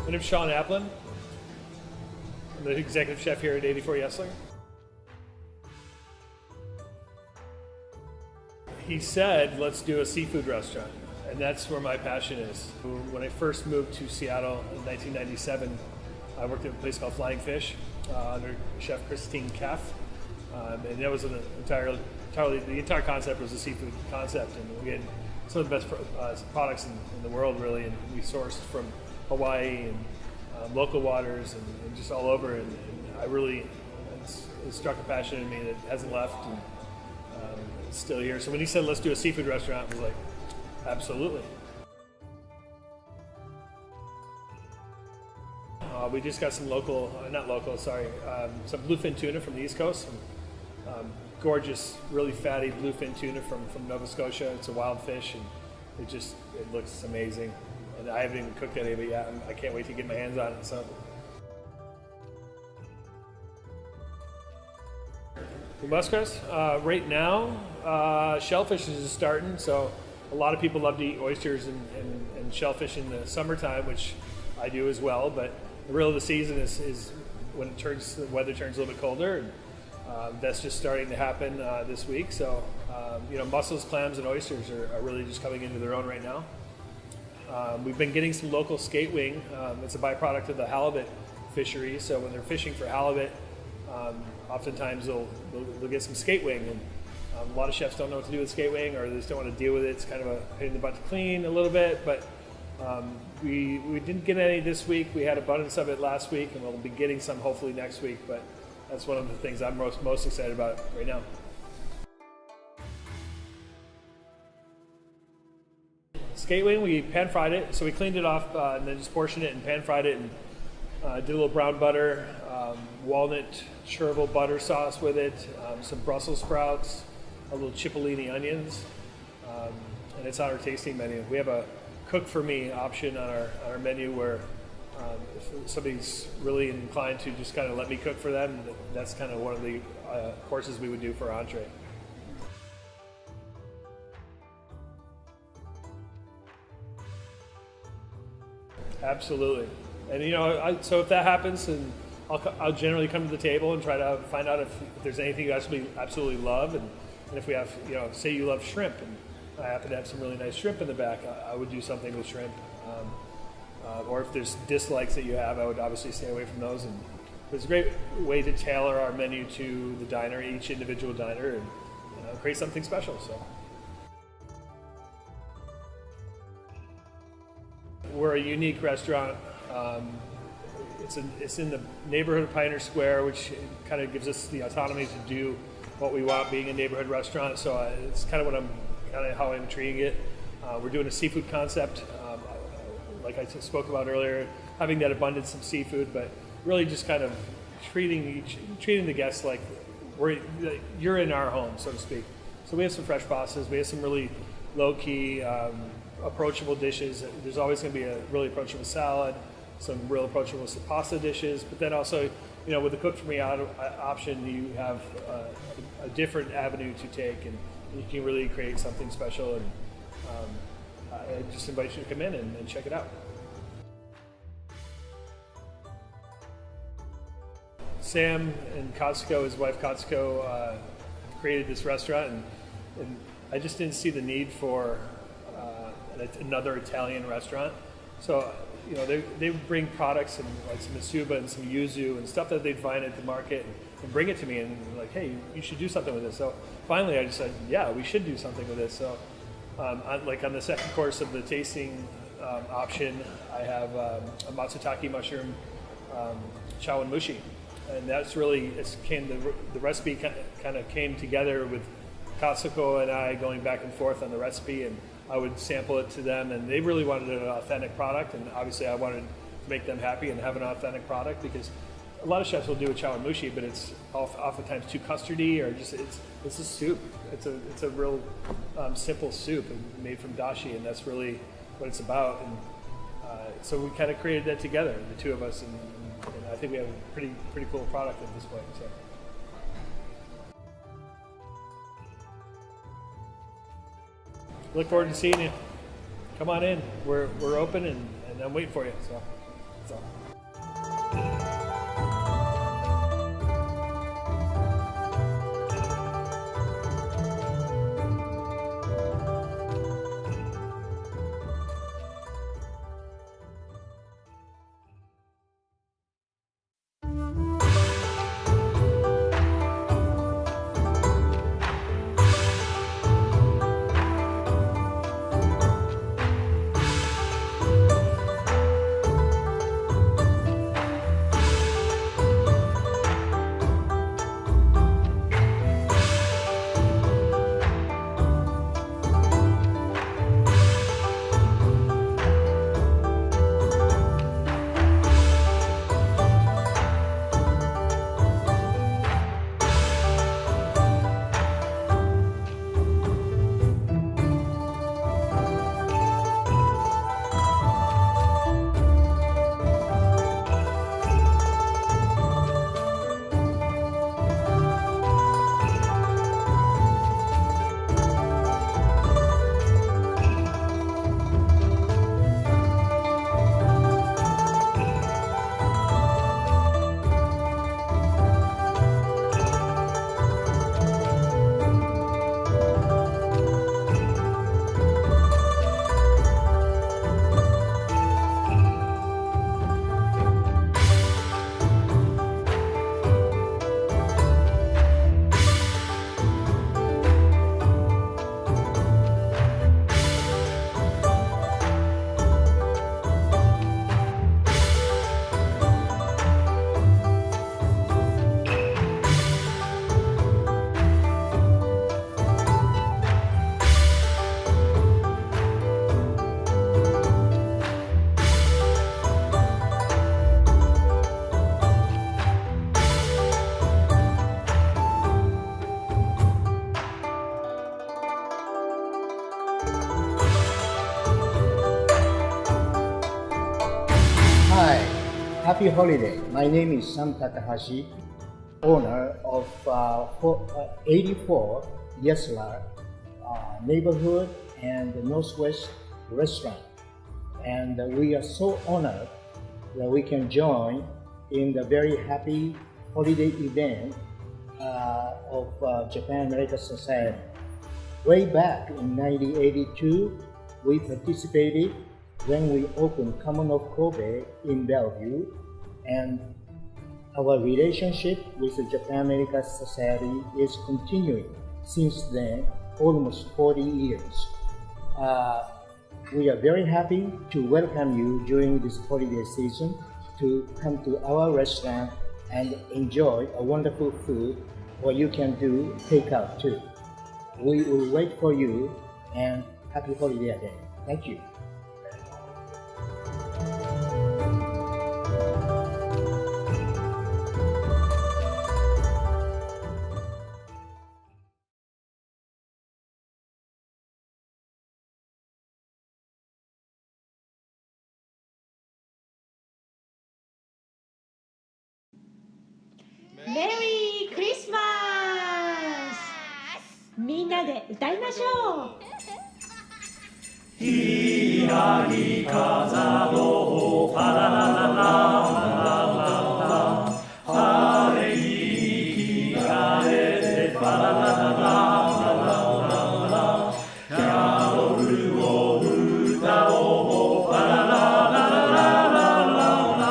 My name's Sean Applin. I'm the executive chef here at 84 Yesler. He said, let's do a seafood restaurant. And that's where my passion is. When I first moved to Seattle in 1997, I worked at a place called Flying Fish under Chef Christine Kaff. And that was the entire concept was a seafood concept. And we had some of the best products in the world, really. And we sourced from Hawaii and local waters and just all over. And I really, it struck a passion in me that hasn't left. And, it's still here. So when he said, let's do a seafood restaurant, I was like, absolutely. We just got some some bluefin tuna from the East Coast. Gorgeous, really fatty bluefin tuna from Nova Scotia. It's a wild fish, and it looks amazing. And I haven't even cooked any of it yet. I can't wait to get my hands on it. So. The muskrats, right now, shellfish is just starting, so a lot of people love to eat oysters and shellfish in the summertime, which I do as well, but the real of the season is when the weather turns a little bit colder, and that's just starting to happen this week. So, mussels, clams, and oysters are really just coming into their own right now. We've been getting some local skate wing. It's a byproduct of the halibut fishery, so when they're fishing for halibut, oftentimes they'll get some skate wing, and a lot of chefs don't know what to do with skate wing, or they just don't want to deal with it. It's kind of a pain in the butt to clean a little bit, but we didn't get any this week. We had abundance of it last week, and we'll be getting some hopefully next week, but that's one of the things I'm most excited about right now. Skate wing, we pan-fried it, so we cleaned it off and then just portioned it and pan-fried it, and did a little brown butter, walnut chervil butter sauce with it, some Brussels sprouts, a little cipollini onions, and it's on our tasting menu. We have a cook for me option on our menu where if somebody's really inclined to just kind of let me cook for them, that's kind of one of the courses we would do for entree. Absolutely. And so if that happens, then I'll generally come to the table and try to find out if there's anything you absolutely love, and if we have, say you love shrimp, and I happen to have some really nice shrimp in the back, I would do something with shrimp. Or if there's dislikes that you have, I would obviously stay away from those. And it's a great way to tailor our menu to the diner, each individual diner, and create something special. So. We're a unique restaurant. It's in the neighborhood of Pioneer Square, which kind of gives us the autonomy to do what we want, being a neighborhood restaurant. So it's kind of how I'm treating it. We're doing a seafood concept, like I spoke about earlier, having that abundance of seafood, but really just kind of treating the guests like you're in our home, so to speak. So we have some fresh pastas. We have some really low-key, approachable dishes. There's always going to be a really approachable salad, some real approachable pasta dishes, but then also, with the cook for me option, you have a different avenue to take, and you can really create something special. And I just invite you to come in and check it out. Sam and Kotsko, his wife Kotsko, created this restaurant, and I just didn't see the need for another Italian restaurant. So, they would bring products and like some masuba and some yuzu and stuff that they'd find at the market and bring it to me, and like, hey, you should do something with this. So finally I just said, yeah, we should do something with this. So on the second course of the tasting option, I have a matsutake mushroom chawanmushi. And that's really, the recipe kind of came together with Katsuko and I going back and forth on the recipe, and I would sample it to them, and they really wanted an authentic product, and obviously I wanted to make them happy and have an authentic product, because a lot of chefs will do a chawanmushi, but it's oftentimes too custardy, or just it's a soup. It's a real simple soup made from dashi, and that's really what it's about. And so we kind of created that together, the two of us, and I think we have a pretty cool product at this point. So. Look forward to seeing you. Come on in. We're open, and I'm waiting for you. So. That's all. Hi, happy holiday. My name is Sam Takahashi, owner of 84 Yesler neighborhood and Northwest restaurant. And we are so honored that we can join in the very happy holiday event of Japan American Society. Way back in 1982, we participated when we opened Commonwealth Kobe in Bellevue, and our relationship with the Japan American Society is continuing since then, almost 40 years. We are very happy to welcome you during this holiday season to come to our restaurant and enjoy a wonderful food, or you can do takeout too. We will wait for you, and happy holiday again. Thank you.メリークリスマス。みんなで歌いましょう。ひらり飾ろうファラララララララ晴れに着替えてファラララララララキャロルを歌おうファララララララ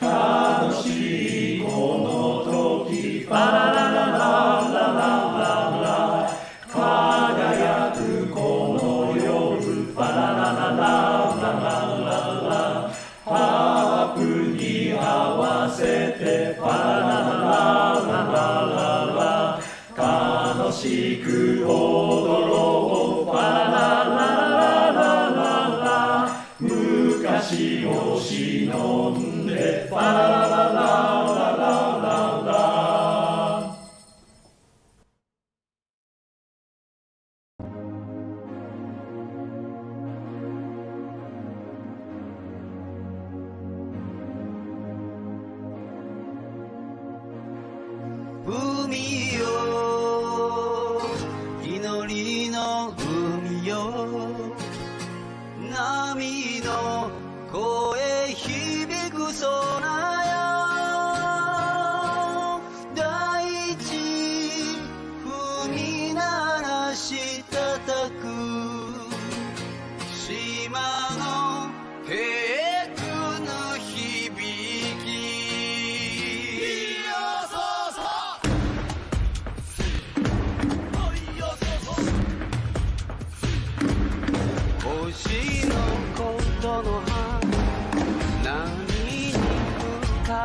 楽しいこの時ファラララララララ輝くこの夜ファラララララララハープに合わせてファラララララララ楽しく踊ろうファララララララ昔を忍んでファラララララララ海よ祈りの海よ波の声響く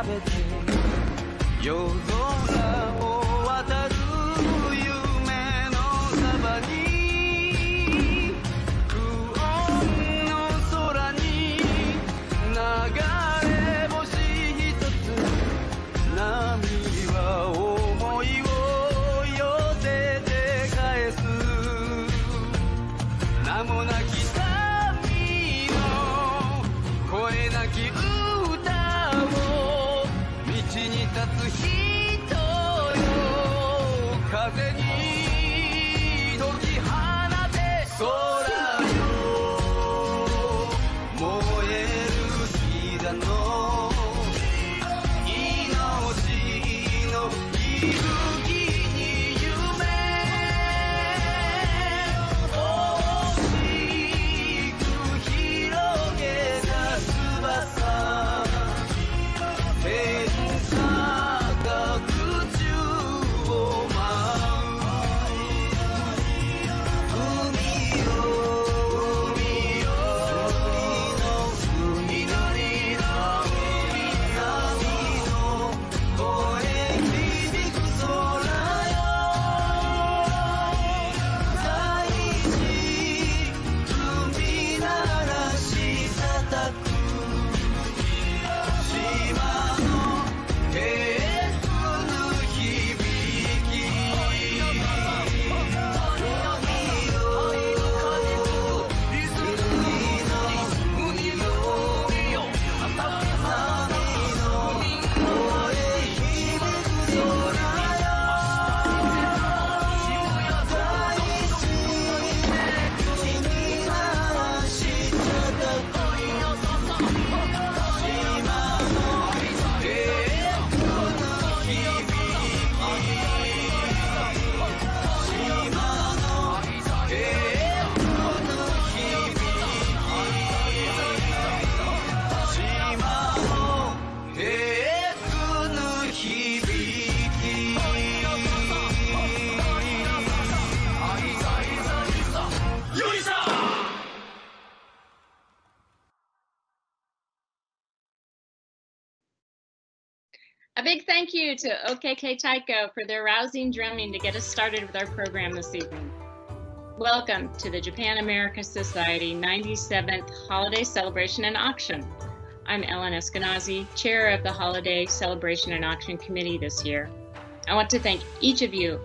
食べて夜空を渡る夢のそばに不穏の空に流れ星一つ波は思いを寄せて返す名もなき旅の声なき歌を道に立つ人よ風に解き放て空よ燃える火種の命の息吹に夢大きく広げた翼天差が宇宙を舞う海よ海よ緑の海の声響く空よ大地海鳴らし叩く島の手くぬ響き海よ海よ波の声響く空よ大地君鳴らし叩く島の手くぬ響き島の手くぬ響き島の手くぬ響きよいしょA big thank you to OKK Taiko for their rousing drumming to get us started with our program this evening. Welcome to the Japan America Society 97th Holiday Celebration and Auction. I'm Ellen Eskenazi, Chair of the Holiday Celebration and Auction Committee this year. I want to thank each of you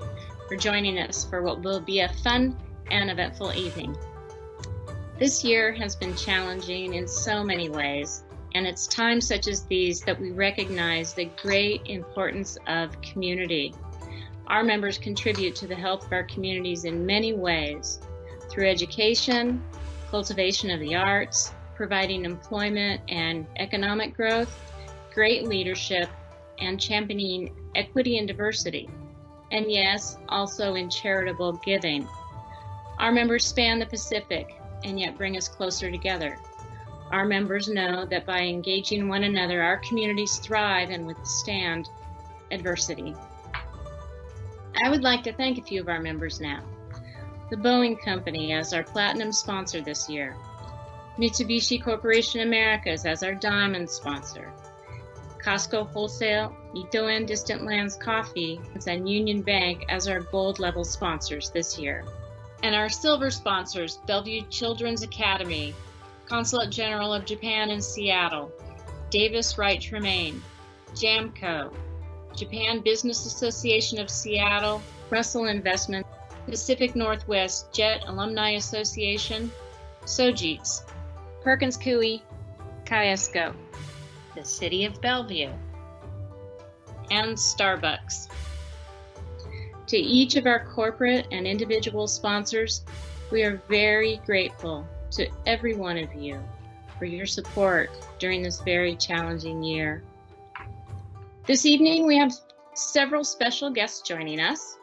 for joining us for what will be a fun and eventful evening. This year has been challenging in so many ways, and it's times such as these that we recognize the great importance of community. Our members contribute to the health of our communities in many ways, through education, cultivation of the arts, providing employment and economic growth, great leadership, and championing equity and diversity. And yes, also in charitable giving. Our members span the Pacific and yet bring us closer together. Our members know that by engaging one another, our communities thrive and withstand adversity. I would like to thank a few of our members now. The Boeing Company as our platinum sponsor this year. Mitsubishi Corporation Americas as our diamond sponsor. Costco Wholesale, Itoen Distant Lands Coffee, and Union Bank as our gold level sponsors this year. And our silver sponsors, Bellevue Children's Academy, Consulate General of Japan in Seattle, Davis Wright Tremaine, JAMCO, Japan Business Association of Seattle, Russell Investment, Pacific Northwest Jet Alumni Association, Sojitz, Perkins Coie, Kaesco, the City of Bellevue, and Starbucks. To each of our corporate and individual sponsors, we are very grateful to every one of you for your support during this very challenging year. This evening, we have several special guests joining us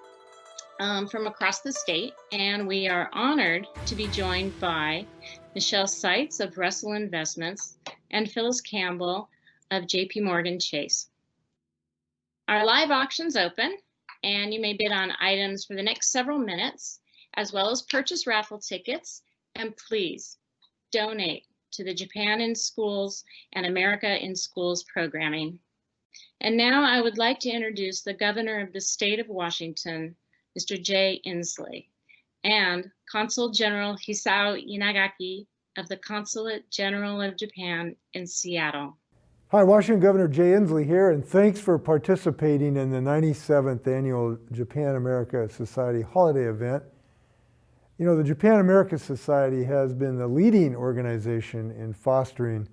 from across the state, and we are honored to be joined by Michelle Seitz of Russell Investments and Phyllis Campbell of JP Morgan Chase. Our live auction's open, and you may bid on items for the next several minutes, as well as purchase raffle tickets, and please donate to the Japan in Schools and America in Schools programming. And now I would like to introduce the Governor of the State of Washington, Mr. Jay Inslee, and Consul General Hisao Inagaki of the Consulate General of Japan in Seattle. Hi, Washington Governor Jay Inslee here, and thanks for participating in the 97th Annual Japan-America Society Holiday Event. You know, the Japan-America Society has been the leading organization in fostering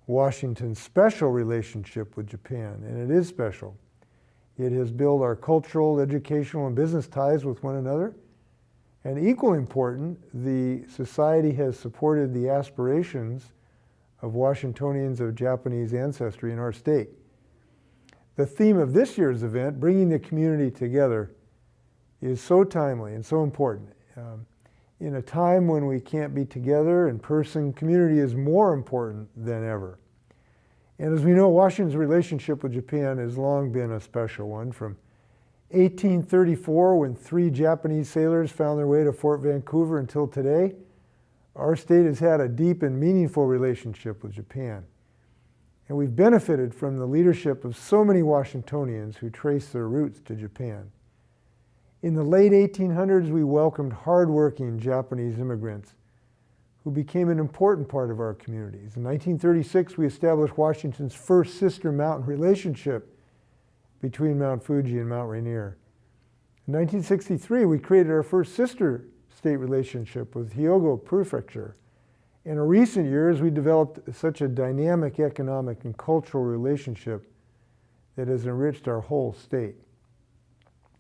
Washington's special relationship with Japan, and it is special. It has built our cultural, educational, and business ties with one another. And equally important, the Society has supported the aspirations of Washingtonians of Japanese ancestry in our state. The theme of this year's event, bringing the community together, is so timely and so important. In a time when we can't be together in person, community is more important than ever. And as we know, Washington's relationship with Japan has long been a special one. From 1834, when 3 Japanese sailors found their way to Fort Vancouver, until today, our state has had a deep and meaningful relationship with Japan. And we've benefited from the leadership of so many Washingtonians who trace their roots to Japan. In the late 1800s, we welcomed hardworking Japanese immigrants who became an important part of our communities. In 1936, we established Washington's first sister mountain relationship between Mount Fuji and Mount Rainier. In 1963, we created our first sister state relationship with Hyogo Prefecture. In recent years, we developed such a dynamic economic and cultural relationship that has enriched our whole state.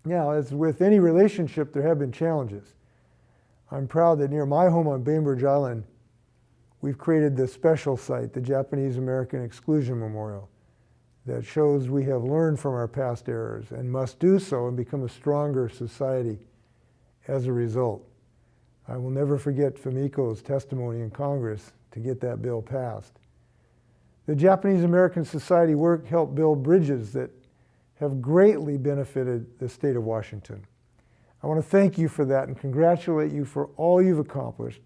Now, as with any relationship, there have been challenges. I'm proud that near my home on Bainbridge Island, we've created this special site, the Japanese American Exclusion Memorial, that shows we have learned from our past errors and must do so and become a stronger society as a result. I will never forget Fumiko's testimony in Congress to get that bill passed. The Japanese American Society work helped build bridges that have greatly benefited the state of Washington. I want to thank you for that and congratulate you for all you've accomplished.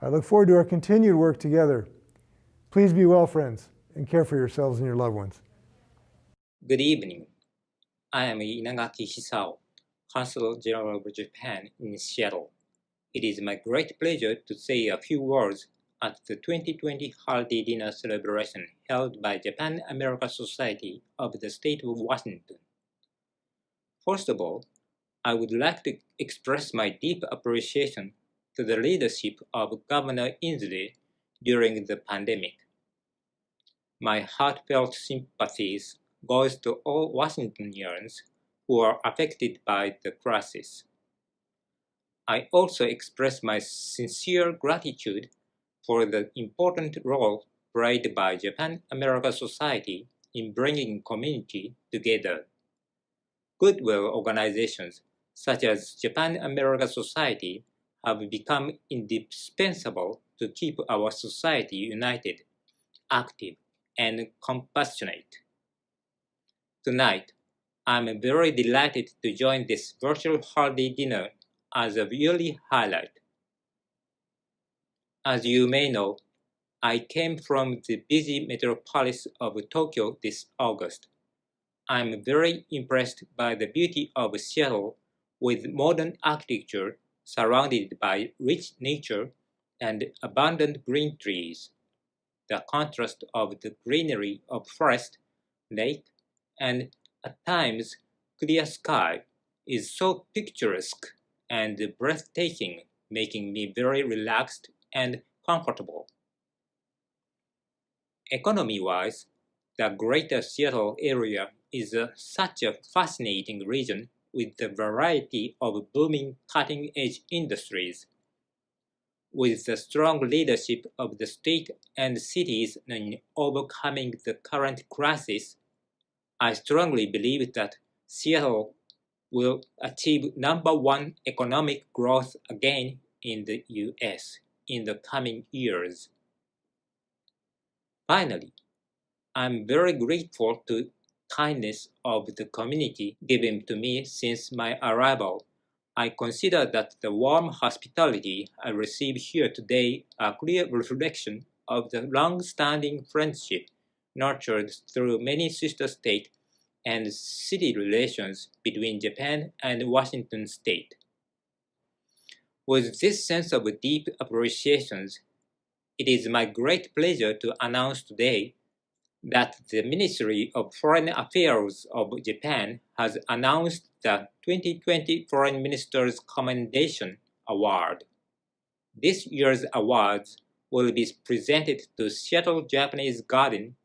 I look forward to our continued work together. Please be well, friends, and care for yourselves and your loved ones. Good evening. I am Inagaki Hisao, Consul General of Japan in Seattle. It is my great pleasure to say a few words at the 2020 Holiday Dinner celebration held by Japan-America Society of the State of Washington. First of all, I would like to express my deep appreciation to the leadership of Governor Inslee during the pandemic. My heartfelt sympathies goes to all Washingtonians who are affected by the crisis. I also express my sincere gratitude for the important role played by Japan-America Society in bringing community together. Goodwill organizations such as Japan-America Society have become indispensable to keep our society united, active, and compassionate. Tonight, I'm very delighted to join this virtual holiday dinner as a yearly highlight. As you may know, I came from the busy metropolis of Tokyo this August. I'm very impressed by the beauty of Seattle with modern architecture surrounded by rich nature and abundant green trees. The contrast of the greenery of forest, lake, and at times clear sky is so picturesque and breathtaking, making me very relaxed and comfortable. Economy-wise, the greater Seattle area is such a fascinating region with a variety of booming cutting-edge industries. With the strong leadership of the state and cities in overcoming the current crisis, I strongly believe that Seattle will achieve #1 economic growth again in the U.S. in the coming years. Finally, I'm very grateful to the kindness of the community given to me since my arrival. I consider that the warm hospitality I receive here today a clear reflection of the long-standing friendship nurtured through many sister states and city relations between Japan and Washington State. With this sense of deep appreciation, it is my great pleasure to announce today that the Ministry of Foreign Affairs of Japan has announced the 2020 Foreign Minister's Commendation Award. This year's awards will be presented to Seattle Japanese Garden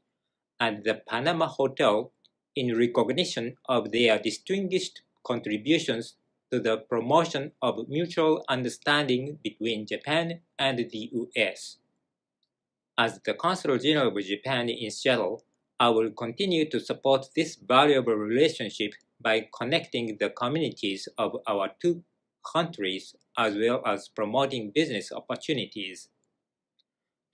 and the Panama Hotel in recognition of their distinguished contributions to the promotion of mutual understanding between Japan and the U.S. As the Consul General of Japan in Seattle, I will continue to support this valuable relationship by connecting the communities of our two countries as well as promoting business opportunities.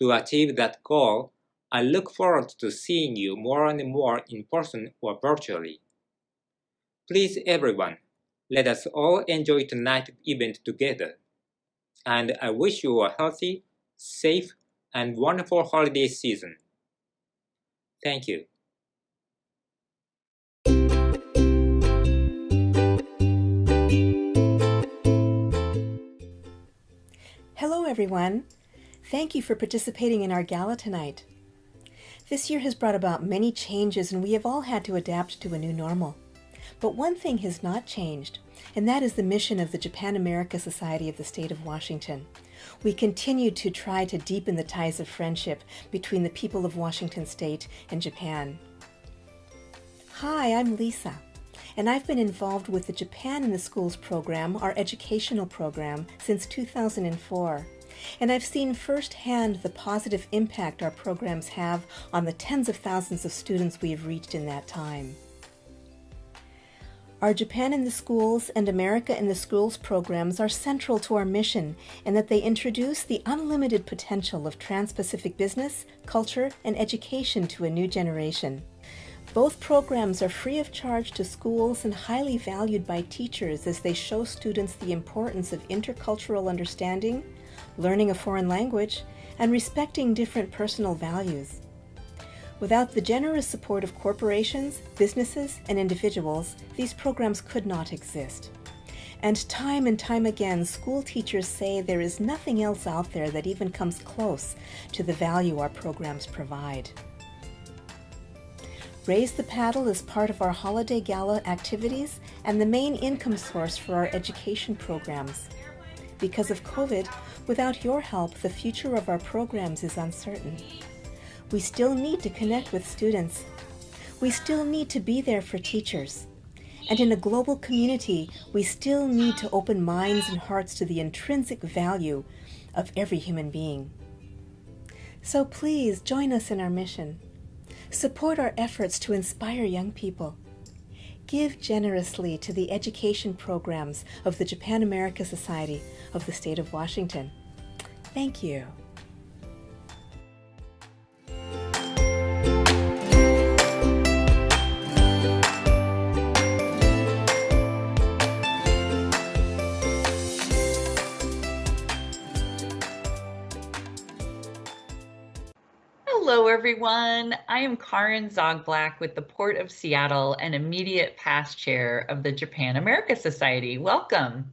To achieve that goal, I look forward to seeing you more and more in person or virtually. Please everyone, let us all enjoy tonight's event together. And I wish you a healthy, safe, and wonderful holiday season. Thank you. Hello everyone. Thank you for participating in our gala tonight. This year has brought about many changes and we have all had to adapt to a new normal. But one thing has not changed, and that is the mission of the Japan-America Society of the State of Washington. We continue to try to deepen the ties of friendship between the people of Washington State and Japan. Hi, I'm Lisa, and I've been involved with the Japan in the Schools program, our educational program, since 2004. And I've seen firsthand the positive impact our programs have on the tens of thousands of students we have reached in that time. Our Japan in the Schools and America in the Schools programs are central to our mission in that they introduce the unlimited potential of trans-Pacific business, culture, and education to a new generation. Both programs are free of charge to schools and highly valued by teachers as they show students the importance of intercultural understanding, learning a foreign language, and respecting different personal values. Without the generous support of corporations, businesses, and individuals, these programs could not exist. And time again, school teachers say there is nothing else out there that even comes close to the value our programs provide. Raise the Paddle is part of our holiday gala activities and the main income source for our education programs. Because of COVID, without your help, the future of our programs is uncertain. We still need to connect with students. We still need to be there for teachers. And in a global community, we still need to open minds and hearts to the intrinsic value of every human being. So please join us in our mission. Support our efforts to inspire young people. Give generously to the education programs of the Japan-America Society of the State of Washington. Thank you. Hello, everyone. I am Karin Zogblack with the Port of Seattle and immediate past chair of the Japan-America Society. Welcome.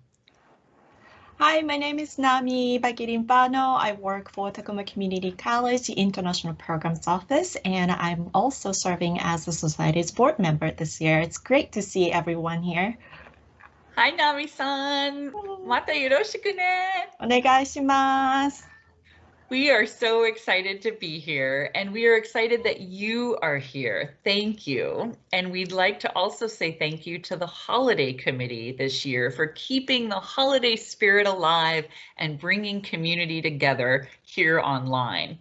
Hi, my name is Nami Bagirimpano. I work for Takuma Community College International Programs Office, and I'm also serving as the Society's board member this year. It's great to see everyone here. Hi, Nami-san. Mata yoroshiku ne. お願いします. We are so excited to be here, and we are excited that you are here. Thank you. And we'd like to also say thank you to the Holiday Committee this year for keeping the holiday spirit alive and bringing community together here online.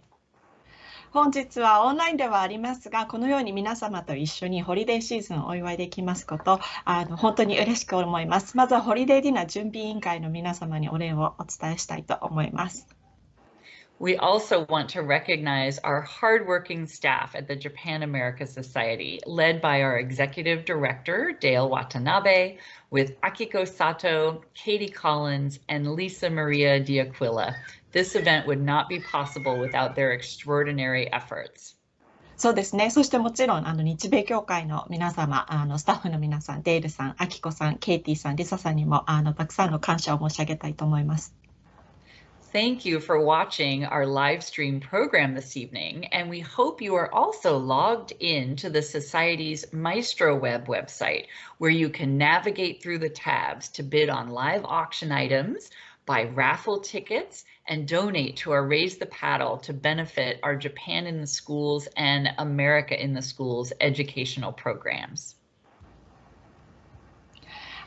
本日はオンラインではありますが、このように皆様と一緒にホリデーシーズンをお祝いできますこと、本当に嬉しく思います。まずはホリデーディナー準備委員会の皆様にお礼をお伝えしたいと思います。We also want to recognize our hardworking staff at the Japan-America Society, led by our executive director, Dale Watanabe, with Akiko Sato, Katie Collins, and Lisa Maria D'Aquila. This event would not be possible without their extraordinary efforts. そうですね。そしてもちろん、日米協会の皆様、スタッフの皆さん、デールさん、アキコさん、ケイティさん、リサさんにも、たくさんの感謝を申し上げたいと思います。Thank you for watching our live stream program this evening, and we hope you are also logged in to the Society's Maestro website, where you can navigate through the tabs to bid on live auction items, buy raffle tickets, and donate to our Raise the Paddle to benefit our Japan in the Schools and America in the Schools educational programs.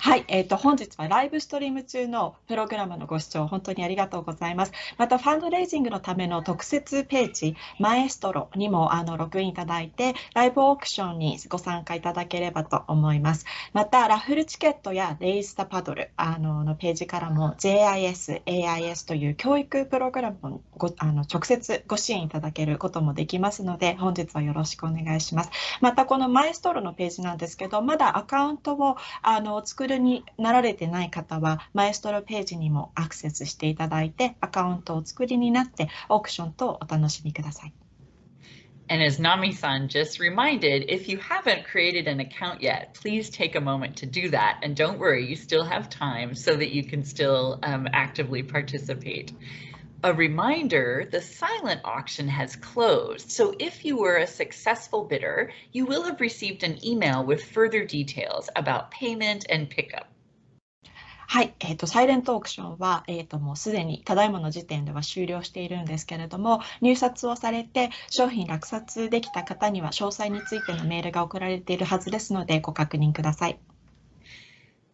はい、本日はライブストリーム中のプログラムのご視聴本当にありがとうございます。また、ファンドレイジングのための特設ページ、マエストロにもログインいただいて、ライブオークションにご参加いただければと思います。また、ラッフルチケットやレイスタパドルのページからも JIS、AIS という教育プログラムを直接ご支援いただけることもできますので、本日はよろしくお願いします。また、このマエストロのページなんですけど、まだアカウントを作るになられてない方は、マエストロページにもアクセスしていただいて、アカウントをお作りになって、オークションとお楽しみください。And as Nami-san just reminded, if you haven't created an account yet, please take a moment to do that. And don't worry, you still have time so that you can still actively participate. A reminder, the silent auction has closed, so if you were a successful bidder, you will have received an email with further details about payment and pickup. はい、サイレントオークションは、もうすでにただいまの時点では終了しているんですけれども、入札をされて商品落札できた方には詳細についてのメールが送られているはずですので、ご確認ください。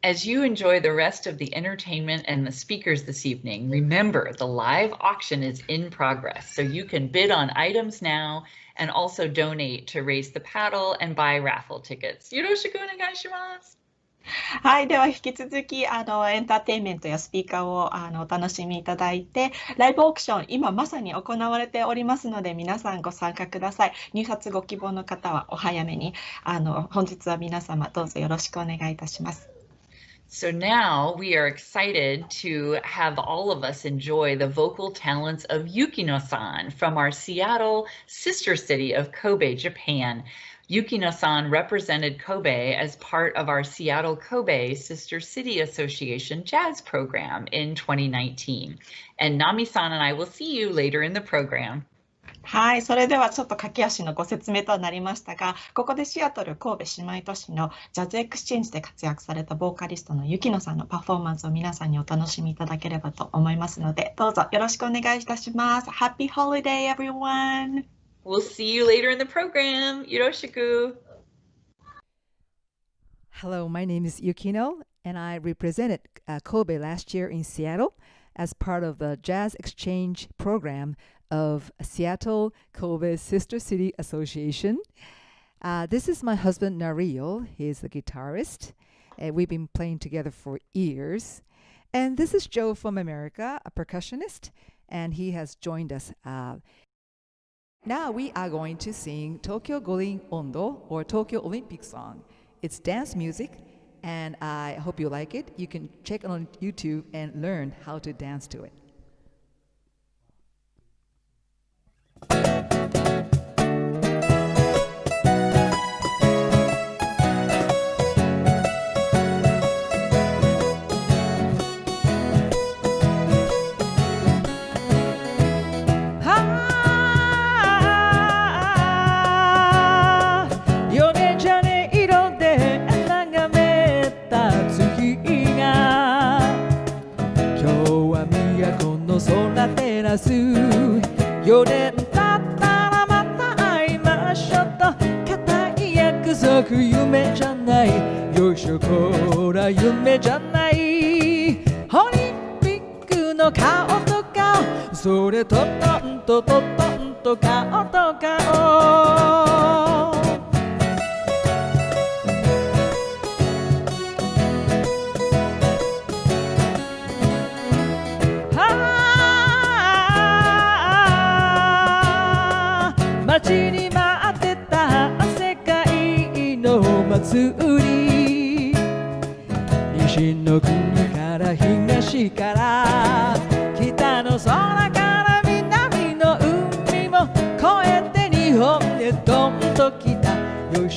As you enjoy the rest of the entertainment and the speakers this evening, remember the live auction is in progress, so you can bid on items now and also donate to Raise the Paddle and buy raffle tickets. よろしくお願いします。はい、では引き続きエンターテインメントやスピーカーをお楽しみいただいて、ライブオークション今まさに行われておりますので、皆さんご参加ください。入札ご希望の方はお早めに。本日は皆様どうぞよろしくお願いいたします。So now we are excited to have all of us enjoy the vocal talents of Yukino-san from our Seattle sister city of Kobe, Japan. Yukino-san represented Kobe as part of our Seattle Kobe Sister City Association jazz program in 2019. And Nami-san and I will see you later in the program. はい、それではちょっと駆け足のご説明となりましたが、ここでシアトル神戸姉妹都市のジャズエクスチェンジで活躍されたボーカリストのユキノさんのパフォーマンスを皆さんにお楽しみいただければと思いますので、どうぞよろしくお願いいたします。Happy holiday, everyone! We'll see you later in the program. Yoroshiku! Hello, my name is Yukino, and I represented Kobe last year in Seattle as part of the Jazz Exchange program of Seattle Kobe Sister City Association. This is my husband Nario. He's a guitarist. We've been playing together for years. And this is Joe from America, a percussionist, and he has joined us. Now we are going to sing Tokyo Gorin Ondo, or Tokyo Olympic song. It's dance music, and I hope you like it. You can check it on YouTube and learn how to dance to it. Yo den tattara mata aimashou to katai yakusoku yume janai Yoisho kora yume janai Olympic no kao to kao Sore to ton to kao to kao待ちに待ってた世界の祭り西の国から東から北の空から南の海も越えて日本へと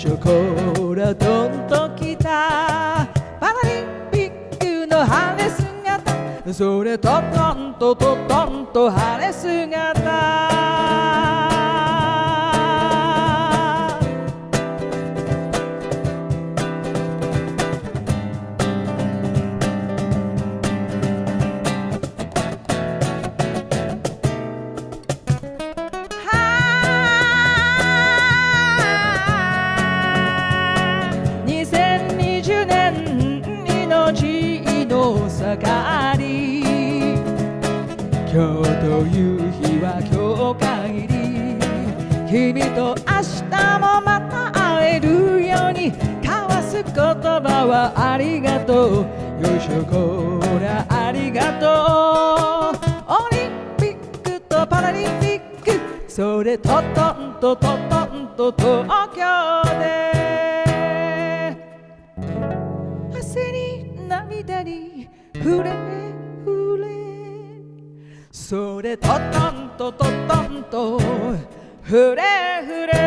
しょこらどんときたパラリンピックの晴れ姿それとトンとトンと晴れ姿2020年命の盛り今日という日は今日限り君と明日もまた会えるように交わす言葉はありがとうよいしょこらありがとうオリンピックとパラリンピックそれとトンとトンと東京で汗に涙に触れ触れそれとトンとトンと触れ触れ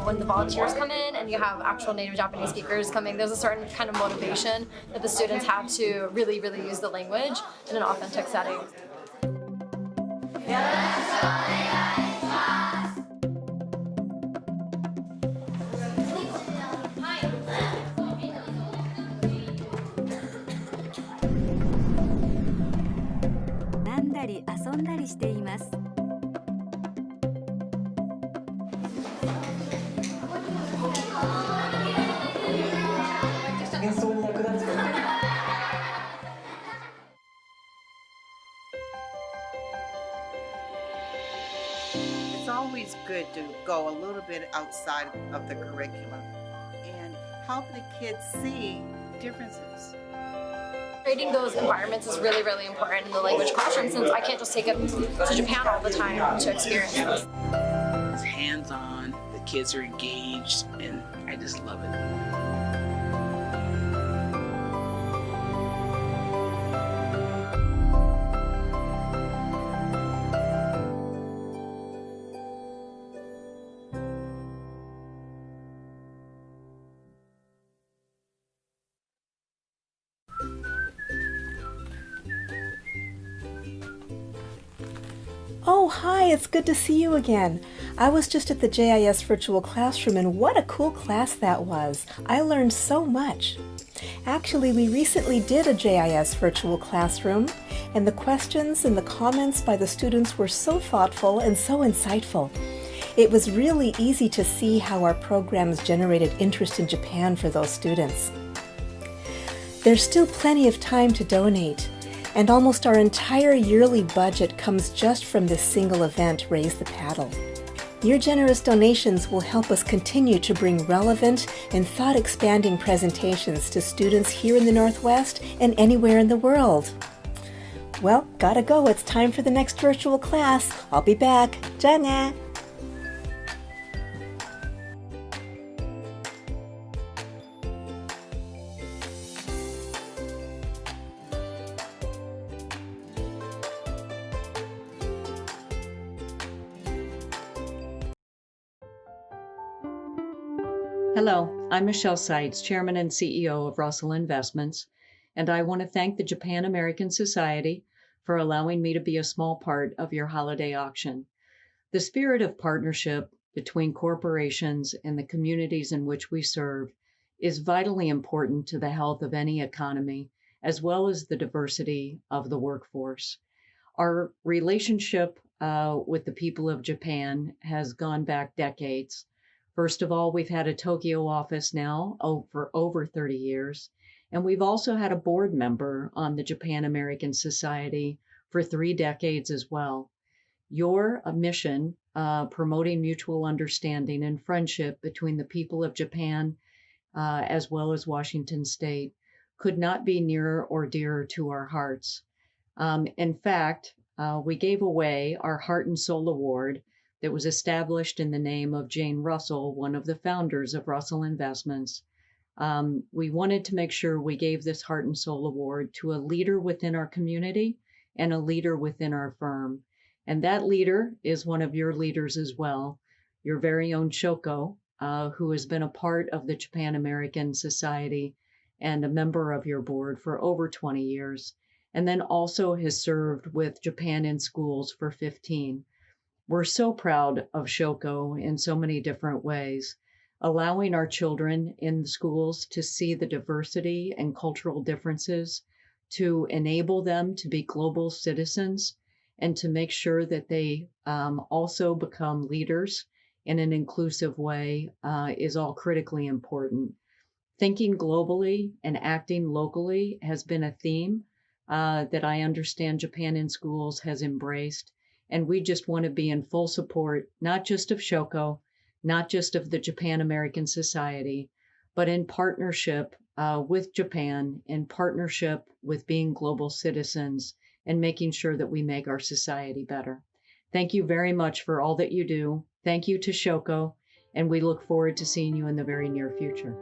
When the volunteers come in and you have actual native Japanese speakers coming, there's a certain kind of motivation that the students have to really, really use the language in an authentic setting. It's always good to go a little bit outside of the curriculum and help the kids see differences. Creating those environments is really, really important in the language classroom since I can't just take them to Japan all the time to experience this. It's hands-on, the kids are engaged, and I just love it. Oh, hi, it's good to see you again. I was just at the JIS virtual classroom and what a cool class that was. I learned so much. Actually, we recently did a JIS virtual classroom and the questions and the comments by the students were so thoughtful and so insightful. It was really easy to see how our programs generated interest in Japan for those students. There's still plenty of time to donate. And almost our entire yearly budget comes just from this single event, Raise the Paddle. Your generous donations will help us continue to bring relevant and thought-expanding presentations to students here in the Northwest and anywhere in the world. Well, gotta go. It's time for the next virtual class. I'll be back. じゃあね. Hello, I'm Michelle Seitz, Chairman and CEO of Russell Investments, and I want to thank the Japan American Society for allowing me to be a small part of your holiday auction. The spirit of partnership between corporations and the communities in which we serve is vitally important to the health of any economy, as well as the diversity of the workforce. Our relationship with the people of Japan has gone back decades. First of all, we've had a Tokyo office now for over 30 years, and we've also had a board member on the Japan American Society for 3 decades as well. Your mission, promoting mutual understanding and friendship between the people of Japan as well as Washington State, could not be nearer or dearer to our hearts. In fact, we gave away our Heart and Soul Award that was established in the name of Jane Russell, one of the founders of Russell Investments. We wanted to make sure we gave this Heart and Soul Award to a leader within our community and a leader within our firm. And that leader is one of your leaders as well, your very own Shoko, who has been a part of the Japan American Society and a member of your board for over 20 years, and then also has served with Japan in Schools for 15. We're so proud of Shoko in so many different ways, allowing our children in the schools to see the diversity and cultural differences, to enable them to be global citizens, and to make sure that they also become leaders in an inclusive way is all critically important. Thinking globally and acting locally has been a theme that I understand Japan in Schools has embraced. And we just want to be in full support, not just of Shoko, not just of the Japan American Society, but in partnership with Japan, in partnership with being global citizens and making sure that we make our society better. Thank you very much for all that you do. Thank you to Shoko, and we look forward to seeing you in the very near future.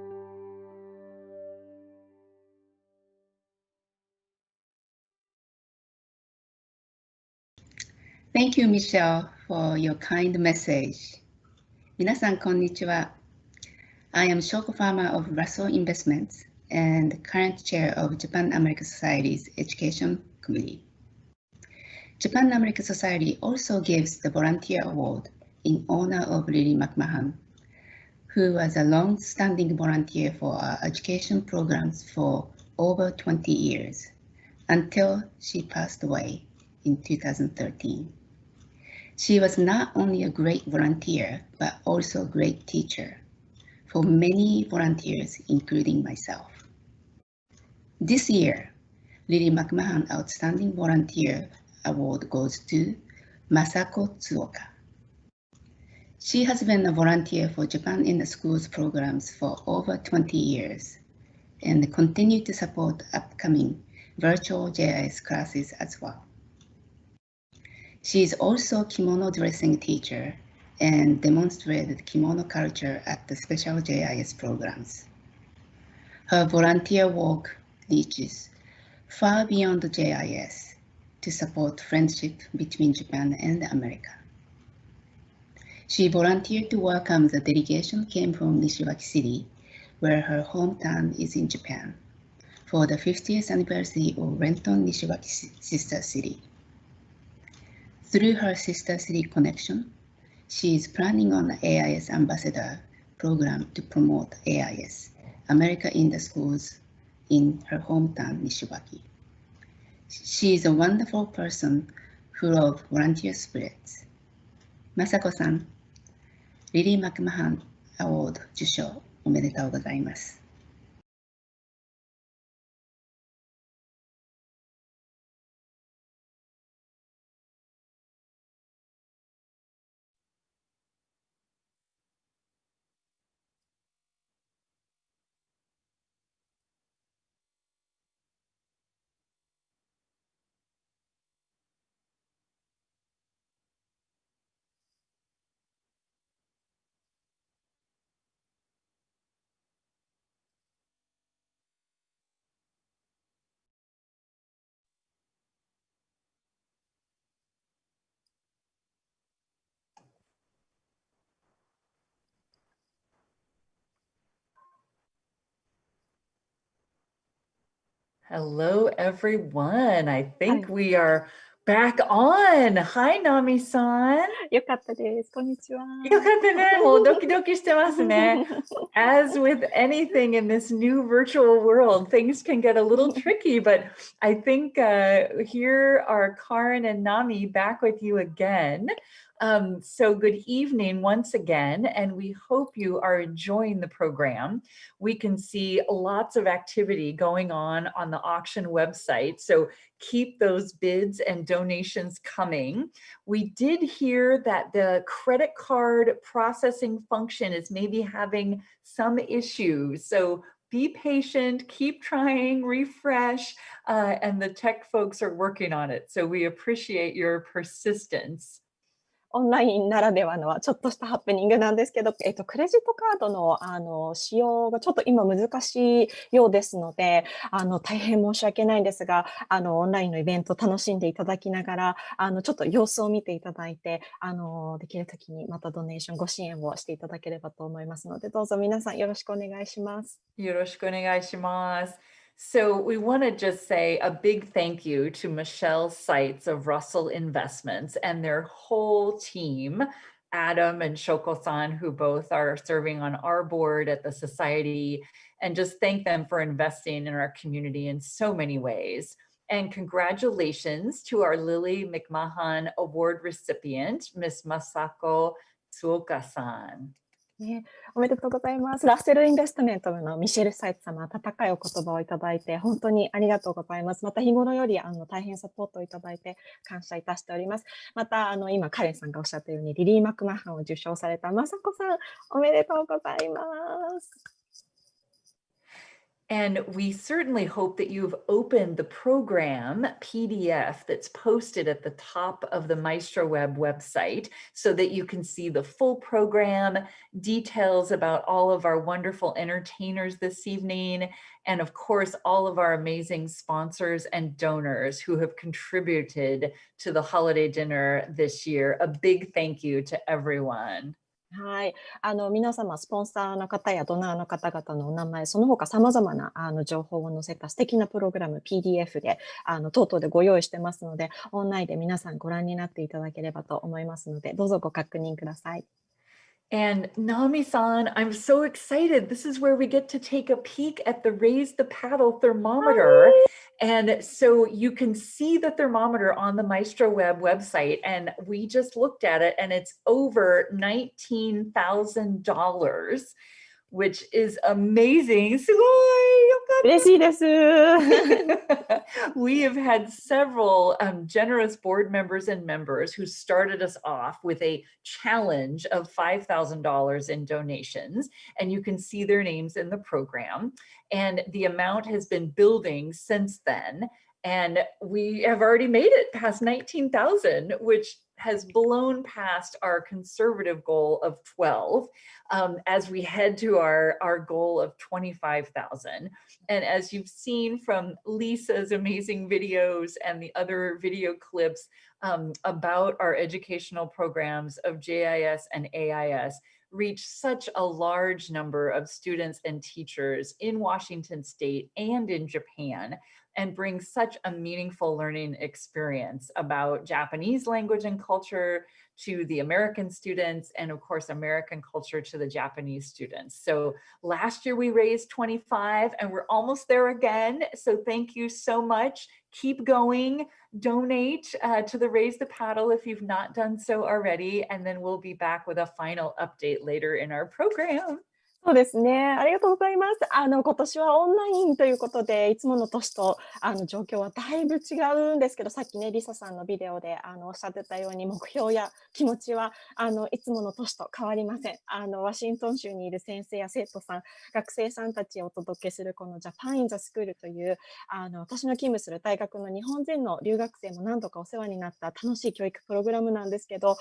Thank you, Michelle, for your kind message. 皆さん、こんにちは。I am Shoko Farmer of Russell Investments and current chair of Japan American Society's Education Committee. Japan American Society also gives the Volunteer Award in honor of Lily McMahon, who was a long-standing volunteer for our education programs for over 20 years, until she passed away in 2013. She was not only a great volunteer, but also a great teacher for many volunteers, including myself. This year, Lily McMahon Outstanding Volunteer Award goes to Masako Tsuoka. She has been a volunteer for Japan in the Schools programs for over 20 years and continue to support upcoming virtual JIS classes as well. She is also a kimono dressing teacher and demonstrated kimono culture at the special JIS programs. Her volunteer work reaches far beyond the JIS to support friendship between Japan and America. She volunteered to welcome the delegation came from Nishiwaki City, where her hometown is in Japan, for the 50th anniversary of Renton Nishiwaki Sister City. Through her Sister City connection, she is planning on the AIS Ambassador program to promote AIS, America in the Schools, in her hometown, Nishiwaki. She is a wonderful person full of volunteer spirits. Masako-san, Lily McMahon Award 受賞おめでとうございます。Hello, everyone. I think we are Back on. Hi, Nami-san. よかったです。こんにちは。よかったね。もうドキドキしてますね。As with anything in this new virtual world, things can get a little tricky, but I think here are Karin and Nami back with you again. So good evening once again, and we hope you are enjoying the program. We can see lots of activity going on the auction website, so keep those bids and donations coming. We did hear that the credit card processing function is maybe having some issues, so be patient, keep trying, refresh, and the tech folks are working on it, so we appreciate your persistence. オンラインならではのちょっとしたハプニングなんですけど、クレジットカードの使用がちょっと今難しいようですので、大変申し訳ないんですが、オンラインのイベント楽しんでいただきながら、ちょっと様子を見ていただいて、できるときにまたドネーションご支援をしていただければと思いますので、どうぞ皆さんよろしくお願いします。よろしくお願いします。So we want to just say a big thank you to Michelle Seitz of Russell Investments and their whole team, Adam and Shoko-san, who both are serving on our board at the Society, and just thank them for investing in our community in so many ways. And congratulations to our Lily McMahon Award recipient, Ms. Masako Tsuoka-san. ね、おめでとうございます。ラッセルインベストメントのミシェル・サイツ様、温かいお言葉をいただいて、本当にありがとうございます。また日頃より大変サポートをいただいて感謝いたしております。また今、カレンさんがおっしゃったように、リリー・マクマハンを受賞されたまさこさん、おめでとうございます。And we certainly hope that you've opened the program PDF that's posted at the top of the MaestroWeb website so that you can see the full program, details about all of our wonderful entertainers this evening, and of course, all of our amazing sponsors and donors who have contributed to the holiday dinner this year. A big thank you to everyone. はい、皆様スポンサーの方やドナーの方々のお名前、その他様々な情報を載せた素敵なプログラム PDF で等々でご用意してますので、オンラインで皆さんご覧になっていただければと思いますので、どうぞご確認ください。And Nami-san, I'm so excited. This is where we get to take a peek at the Raise the Paddle thermometer. And so you can see the thermometer on the MaestroWeb website. And we just looked at it and it's over $19,000, which is amazing. We have had several generous board members and members who started us off with a challenge of $5,000 in donations, and you can see their names in the program. And the amount has been building since then, and we have already made it past 19,000, which has blown past our conservative goal of 12 as we head to our goal of 25,000. And as you've seen from Lisa's amazing videos and the other video clips about our educational programs of JIS and AIS, reach such a large number of students and teachers in Washington State and in Japan, and bring such a meaningful learning experience about Japanese language and culture to the American students, and of course, American culture to the Japanese students. So last year we raised 25 and we're almost there again. So thank you so much. Keep going, donate to the Raise the Paddle if you've not done so already. And then we'll be back with a final update later in our program. そうですね。ありがとうございます。今年はオンラインということで、いつもの年と状況はだいぶ違うんですけど、さっきね、リサさんのビデオでおっしゃってたように、目標や気持ちはいつもの年と変わりません。ワシントン州にいる先生や生徒さん、学生さんたちをお届けするこのジャパンインザスクールという私の勤務する大学の日本人の留学生も何度かお世話になった楽しい教育プログラムなんですけど、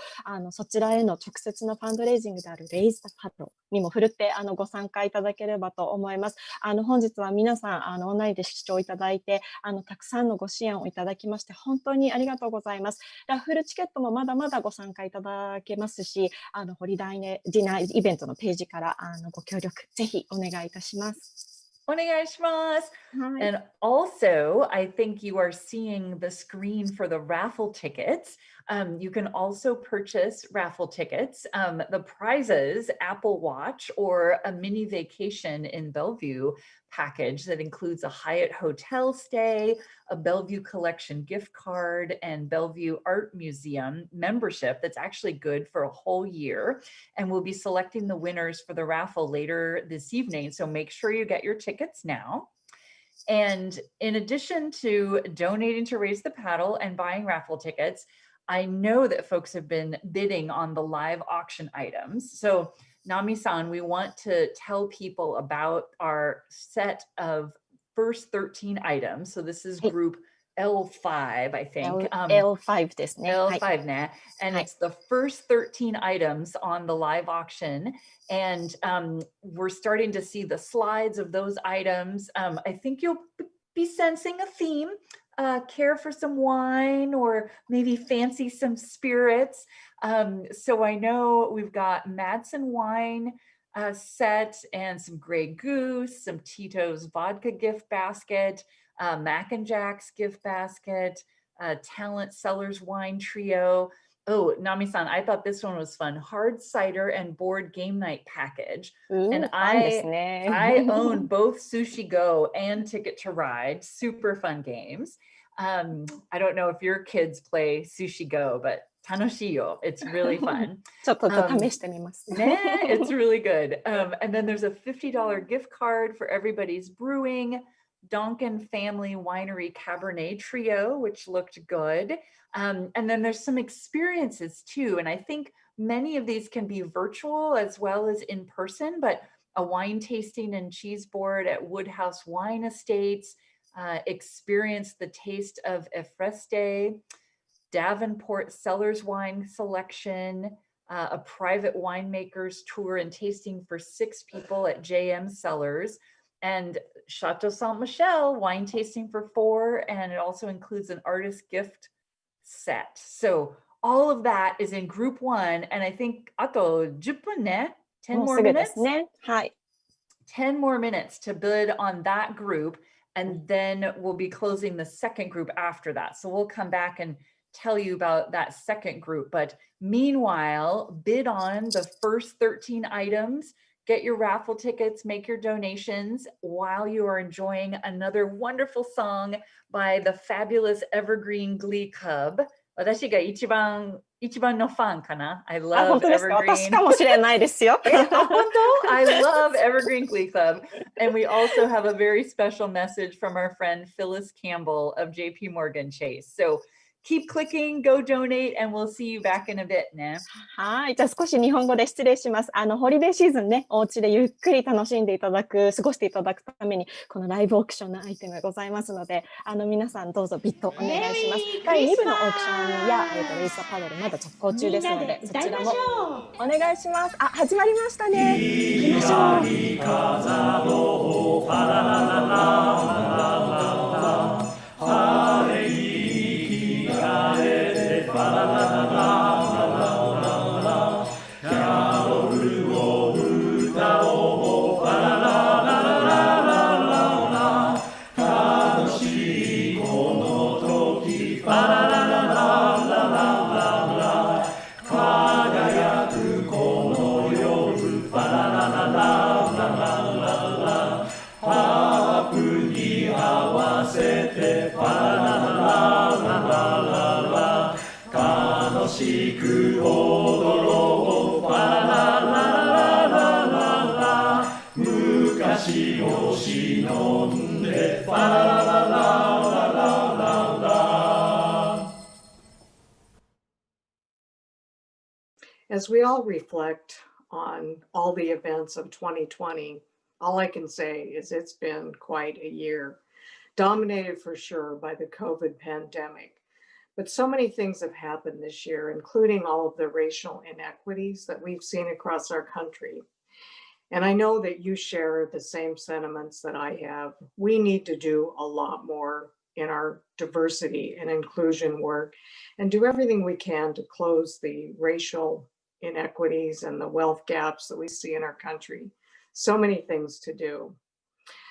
そちらへの直接のファンドレイジングである Raise the Paddle にもふるってご参加いただければと思います。本日は皆さんオンラインで視聴いただいてたくさんのご支援をいただきまして本当にありがとうございます。ラッフルチケットもまだまだご参加いただけますし、ホリデーディナーイベントのページからご協力ぜひお願いいたします。onegaishimasu. And also, I think you are seeing the screen for the raffle tickets. You can also purchase raffle tickets. The prizes, Apple Watch or a mini vacation in Bellevue package that includes a Hyatt hotel stay, a Bellevue Collection gift card, and Bellevue Art Museum membership that's actually good for a whole year. And we'll be selecting the winners for the raffle later this evening. So make sure you get your tickets now. And in addition to donating to Raise the Paddle and buying raffle tickets, I know that folks have been bidding on the live auction items. So Nami-san, we want to tell people about our set of first 13 items. So this is group L5, I think. L5 ですね。 L5 ね. And it's the first 13 items on the live auction. And we're starting to see the slides of those items. I think you'll be sensing a theme. Care for some wine or maybe fancy some spirits. So I know we've got Madsen wine set and some Grey Goose, some Tito's vodka gift basket, Mac and Jack's gift basket, Talent Cellars wine trio. Oh, Nami-san, I thought this one was fun. Hard cider and board game night package. And I own both Sushi Go and Ticket to Ride. Super fun games. I don't know if your kids play Sushi Go, but 楽しいよ. It's really fun. ちょっと試してみます。It's really good. And then there's a $50 gift card for Everybody's Brewing, Donkin Family Winery Cabernet Trio, which looked good. And then there's some experiences too. And I think many of these can be virtual as well as in person, but a wine tasting and cheese board at Woodhouse Wine Estates, experience the taste of Efreste, Davenport Cellars wine selection, a private winemakers tour and tasting for 6 people at JM Cellars, and Chateau Saint Michel wine tasting for 4, and it also includes an artist gift set. So all of that is in group 1, and I think あと10分ね, 10 more minutes. 10 more minutes to bid on that group, and then we'll be closing the second group after that. So we'll come back and tell you about that second group. But meanwhile, bid on the first 13 items, get your raffle tickets, make your donations while you are enjoying another wonderful song by the fabulous Evergreen Glee Club. 私が一番のファンかな. I love Evergreen. 私かもしれないですよ。I love Evergreen Glee Club. And we also have a very special message from our friend Phyllis Campbell of JP Morgan Chase. So keep clicking, go donate, and we'll see you back in a bit ね。はい、じゃあ少し日本語で失礼します。ホリデーシーズンね、お家でゆっくり楽しんでいただく、過ごしていただくために、このライブオークションのアイテムがございますので、皆さんどうぞビットお願いします。第2部のオークションや、レイサパドルまだ続行中ですので、そちらもお願いします。始まりましたね。行きましAs we all reflect on all the events of 2020, all I can say is it's been quite a year, dominated for sure by the COVID pandemic. But so many things have happened this year, including all of the racial inequities that we've seen across our country. And I know that you share the same sentiments that I have. We need to do a lot more in our diversity and inclusion work and do everything we can to close the racial inequities and the wealth gaps that we see in our country. So many things to do.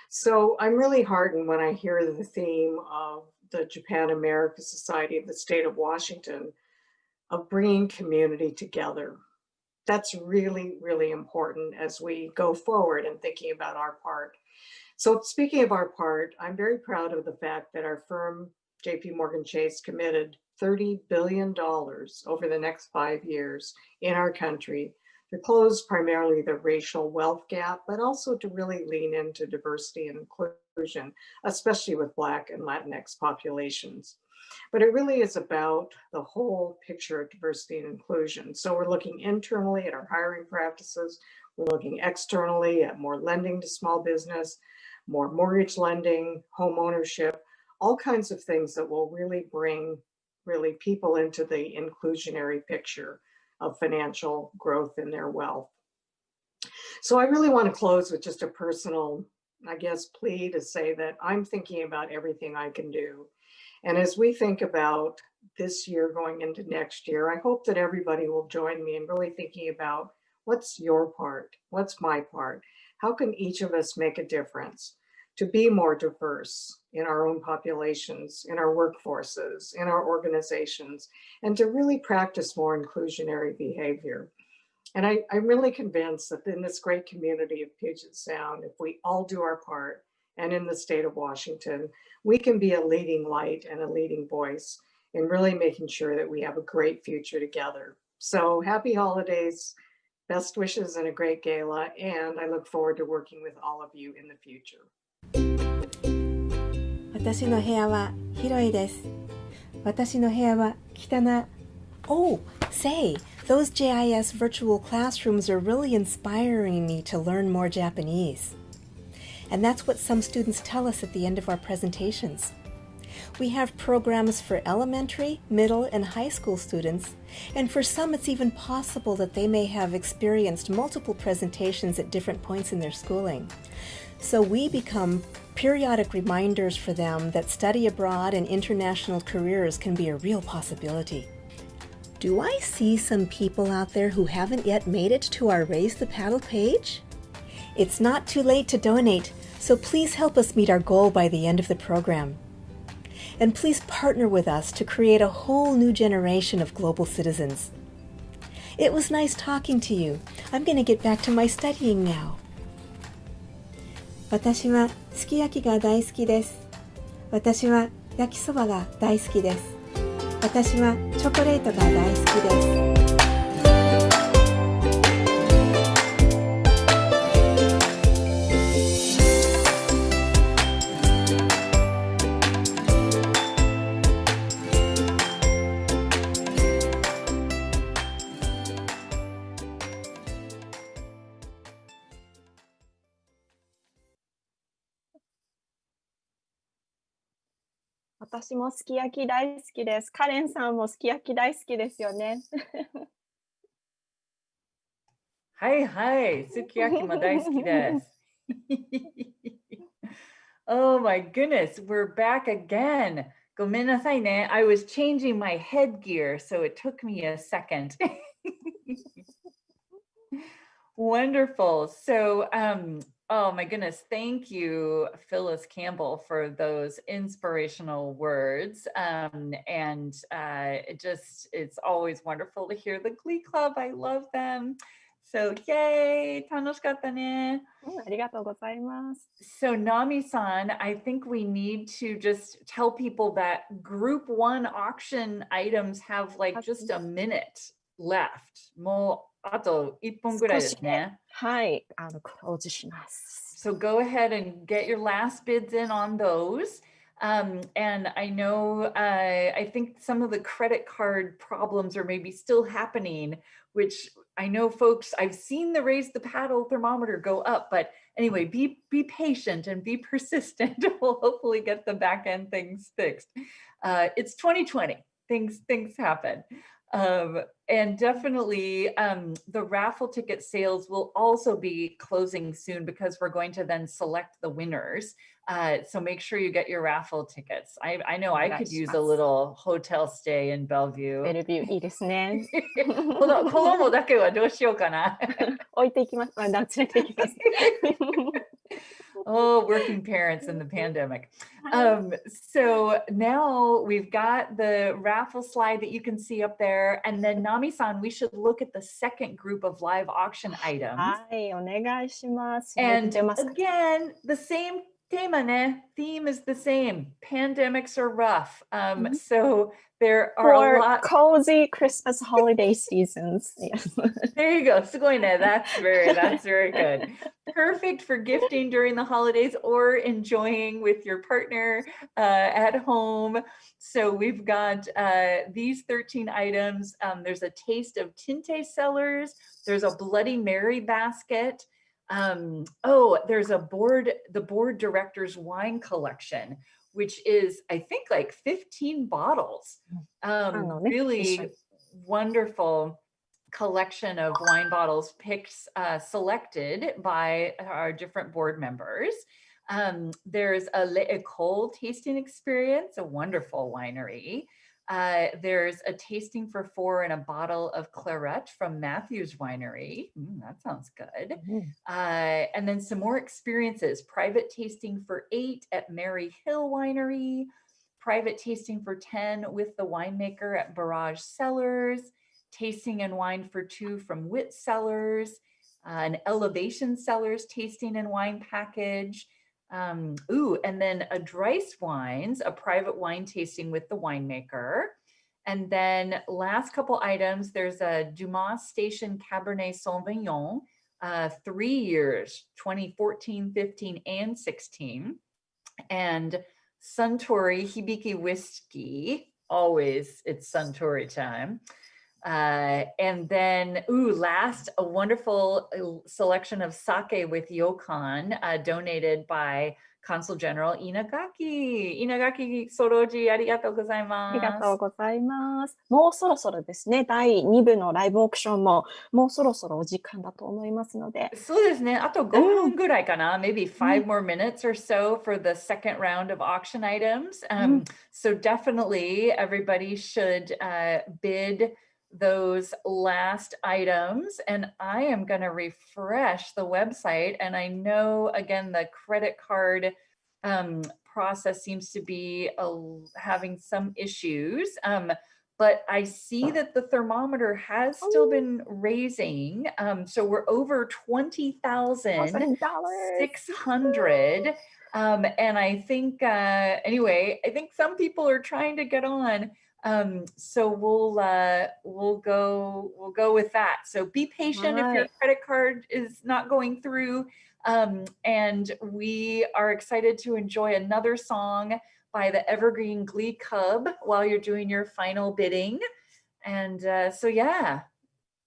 So I'm really heartened when I hear the theme of the Japan America Society of the State of Washington of bringing community together. That's really, really important as we go forward and thinking about our part. So speaking of our part, I'm very proud of the fact that our firm, JP Morgan Chase, committed $30 billion over the next 5 years in our country to close primarily the racial wealth gap, but also to really lean into diversity and inclusion, especially with Black and Latinx populations. But it really is about the whole picture of diversity and inclusion. So we're looking internally at our hiring practices. We're looking externally at more lending to small business, more mortgage lending, home ownership, all kinds of things that will really bring people into the inclusionary picture of financial growth in their wealth. So I really want to close with just a personal, I guess, plea to say that I'm thinking about everything I can do. And as we think about this year going into next year, I hope that everybody will join me in really thinking about what's your part? What's my part? How can each of us make a difference to be more diverse in our own populations, in our workforces, in our organizations, and to really practice more inclusionary behavior? And I'm really convinced that in this great community of Puget Sound, if we all do our part, and in the state of Washington, we can be a leading light and a leading voice in really making sure that we have a great future together. So happy holidays, best wishes and a great gala, and I look forward to working with all of you in the future. 私の部屋は広いです。私の部屋は汚い。Oh, say, those JIS virtual classrooms are really inspiring me to learn more Japanese. And that's what some students tell us at the end of our presentations. We have programs for elementary, middle, and high school students, and for some it's even possible that they may have experienced multiple presentations at different points in their schooling. So we become periodic reminders for them that study abroad and international careers can be a real possibility. Do I see some people out there who haven't yet made it to our Raise the Paddle page? It's not too late to donate, so please help us meet our goal by the end of the program. And please partner with us to create a whole new generation of global citizens. It was nice talking to you. I'm going to get back to my studying now. 私はすき焼きが大好きです。私は焼きそばが大好きです。私はチョコレートが大好きです。私もすき焼き大好きです。カレンさんもすき焼き大好きですよね。はいはい、すき焼きも大好きです。Oh my goodness, we're back again. ごめんなさいね. I was changing my headgear, so it took me a second. Wonderful. So, oh my goodness, thank you, Phyllis Campbell, for those inspirational words. It's always wonderful to hear the Glee Club. I love them. So, yay, 楽しかったね。ありがとうございます。So, Nami-san, I think we need to just tell people that Group 1 auction items have like just a minute left. もうあと1分ぐらいですね。はい、表示します。So go ahead and get your last bids in on those. And I know, I think some of the credit card problems are maybe still happening, which I know folks, I've seen the Raise the Paddle thermometer go up, but anyway, be patient and be persistent. We'll hopefully get the back end things fixed. It's 2020, things happen. And definitely the raffle ticket sales will also be closing soon because we're going to then select the winners. So make sure you get your raffle tickets. I know I could use a little hotel stay in Bellevue. ベルビューいいですね。この子だけはどうしようかな。置いていきます。連れていきます。Oh, working parents in the pandemic. So now we've got the raffle slide that you can see up there. And then Nami-san, we should look at the second group of live auction items. はい、お願いします。 And 出ますか？ again, the same theme is the same. Pandemics are rough. So there are For a lot. cozy Christmas holiday seasons. Yes. There you go. すごいね. That's very good. Perfect for gifting during the holidays or enjoying with your partner at home. So we've got these 13 items. There's a taste of Tinte Cellars. There's a Bloody Mary basket. There's the board director's wine collection, which is, I think, like 15 bottles. Really wonderful collection of wine bottles selected by our different board members. There's a L'École tasting experience, a wonderful winery. There's a tasting for 4 and a bottle of claret from Matthew's Winery. That sounds good. And then some more experiences. Private tasting for 8 at Mary Hill Winery. Private tasting for 10 with the winemaker at Barrage Cellars. Tasting and wine for 2 from Wit Cellars. An Elevation Cellars tasting and wine package. And then a Dries Wines, a private wine tasting with the winemaker. And then last couple items, there's a Dumas Station Cabernet Sauvignon, 3 years, 2014, 15, and 16. And Suntory Hibiki Whiskey, always it's Suntory time. And then, last, a wonderful selection of sake with Yokan, donated by Consul General Inagaki. Inagaki Soroji, ありがとうございます。ありがとうございます。もうそろそろですね、第2部のライブオークションももうそろそろお時間だと思いますので。そうですね。あと5分ぐらいかな、maybe 5 more minutes or so for the second round of auction items. So definitely everybody should bid those last items, and I am going to refresh the website, and I know again the credit card process seems to be having some issues, but I see that the thermometer has still been raising, so we're over 20,600, and I think anyway, I think some people are trying to get on. So we'll go with that. So be patient if your credit card is not going through. And we are excited to enjoy another song by the Evergreen Glee Club while you're doing your final bidding. And so yeah,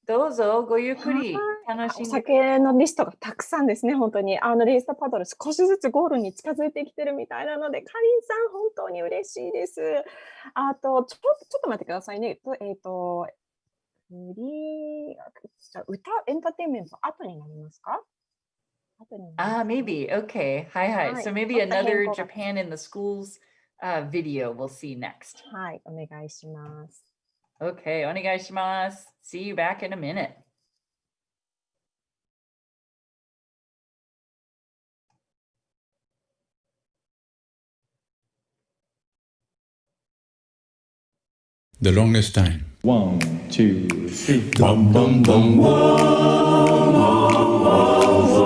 どうぞごゆっくり楽しんで。お酒のリストがたくさんですね、本当に。レースタパドル少しずつゴールに近づいてきてるみたいなので、かりんさん本当に嬉しいです。ちょっと待ってくださいね。歌、エンターテインメント後になりますか？ maybe. Okay. Hi. So maybe another Japan in the Schools video we'll see next. はい、お願いします。Okay, お願いします。See you back in a minute. The longest time. 1, 2, 3. Bum bum bum. Whoa, whoa, whoa, whoa. The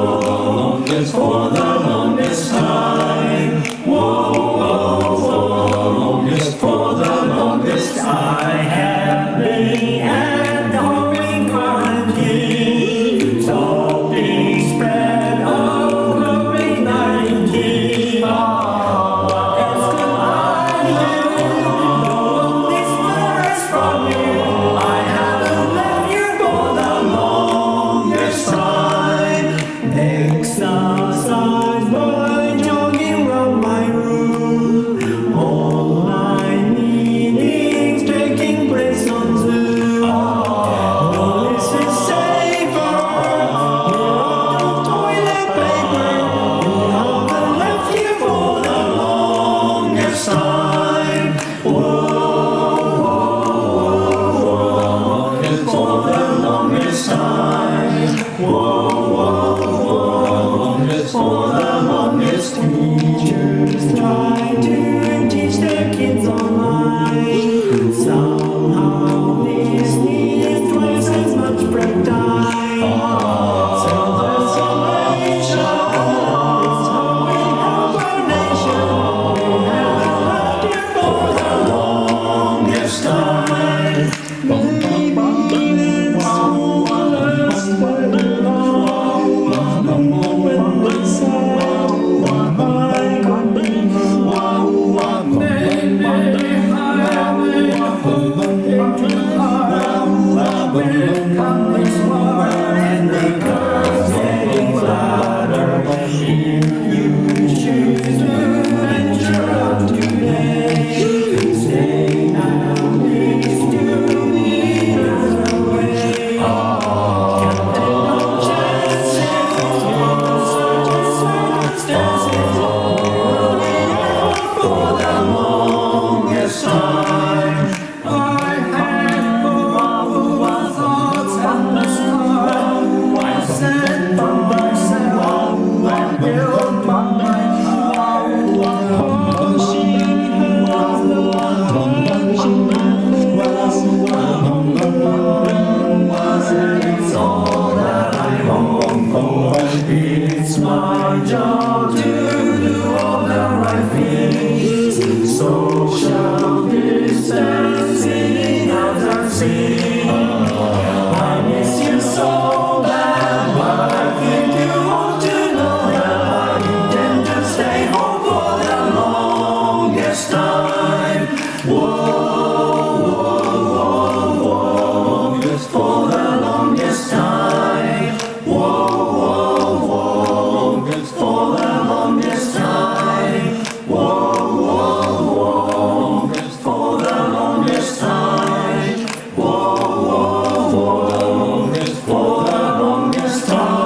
longest for the longest time. Whoa, whoa, whoa. The longest for the longest I have been and going quarantine. So being spread of COVID-19. What else could I do? This virus from you. I haven't left you for the longest time. Exercise. It's my job to do all the right things. Social distancing out and sing. I miss you so bad, but I think you ought to know that I intend to stay home for the longest time. Whoa, whoa, whoa, whoa, for the longest time. Whoa, whoa, whoa, for the longest time. Whoa, whoa, whoa, for the longest time. Whoa, whoa, whoa, for the longest time.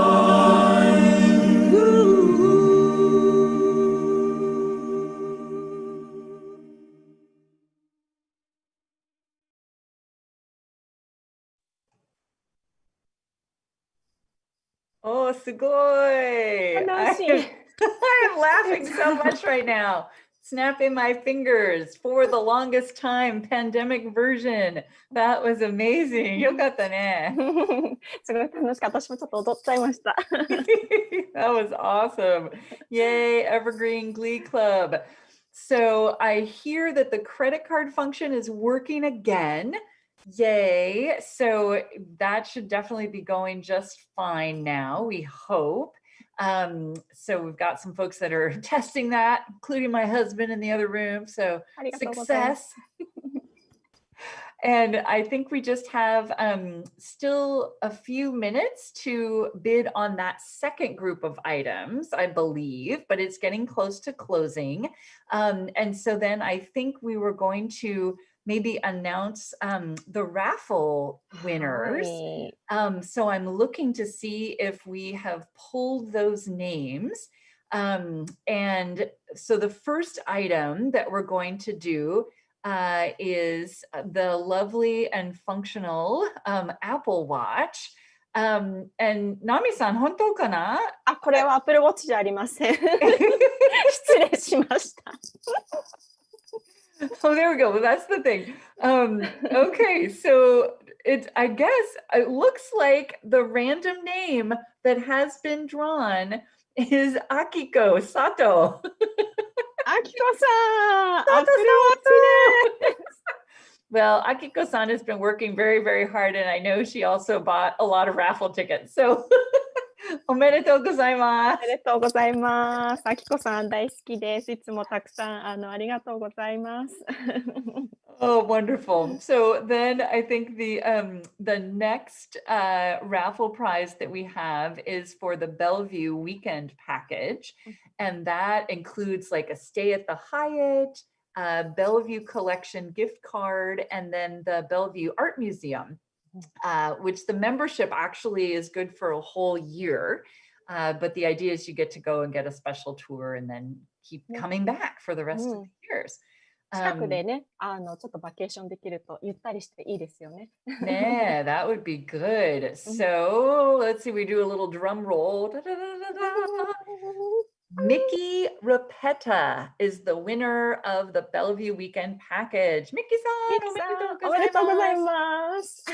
Oh, sugoi! I'm laughing so much right now. Snapping my fingers for the longest time, pandemic version. That was amazing. よかったね。すごい楽しかった。私もちょっと踊っちゃいました。That was awesome. Yay, Evergreen Glee Club. So I hear that the credit card function is working again. Yay. So that should definitely be going just fine now, we hope. So we've got some folks that are testing that, including my husband in the other room. So success. And I think we just have still a few minutes to bid on that second group of items, I believe, but it's getting close to closing. And so then I think we were going to maybe announce the raffle winners. So I'm looking to see if we have pulled those names. And so the first item that we're going to do is the lovely and functional Apple Watch. And Nami-san, 本当かな？あ、これは Apple Watch じゃありません。失礼しました。Oh, there we go. Well, that's the thing. Okay, so I guess it looks like the random name that has been drawn is Akiko Sato. Akiko-san! Well, Akiko-san has been working very, very hard, and I know she also bought a lot of raffle tickets. So, おめでとうございます。おめでとうございます。あきこさん大好きです。いつもたくさんありがとうございます。Oh, wonderful. So then I think the next raffle prize that we have is for the Bellevue weekend package. And that includes like a stay at the Hyatt, Bellevue collection gift card, and then the Bellevue Art Museum, which the membership actually is good for a whole year. But the idea is you get to go and get a special tour and then keep coming back for the rest of the years. 近くでね、ちょっとバケーションできるとゆったりしていいですよね。Yeah, that would be good. So let's see, we do a little drum roll. Mickey Rapetta is the winner of the Bellevue weekend package. Mickey-san, おめでとうございます。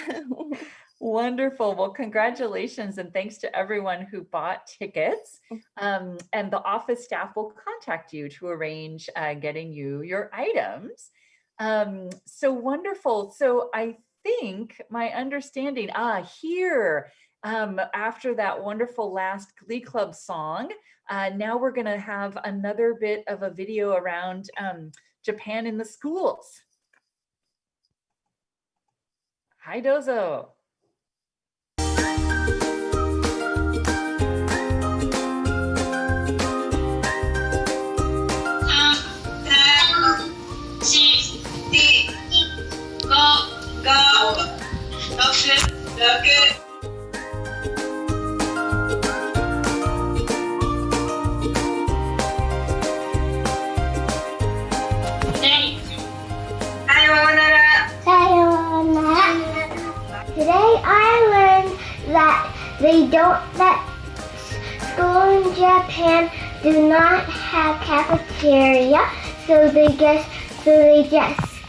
Wonderful. Well, congratulations and thanks to everyone who bought tickets. And the office staff will contact you to arrange getting you your items. So wonderful. So I think my understanding, here, after that wonderful last Glee Club song. Now we're going to have another bit of a video around Japan in the schools. Hi, dozo. Today I learned that school in Japan do not have cafeteria, so they just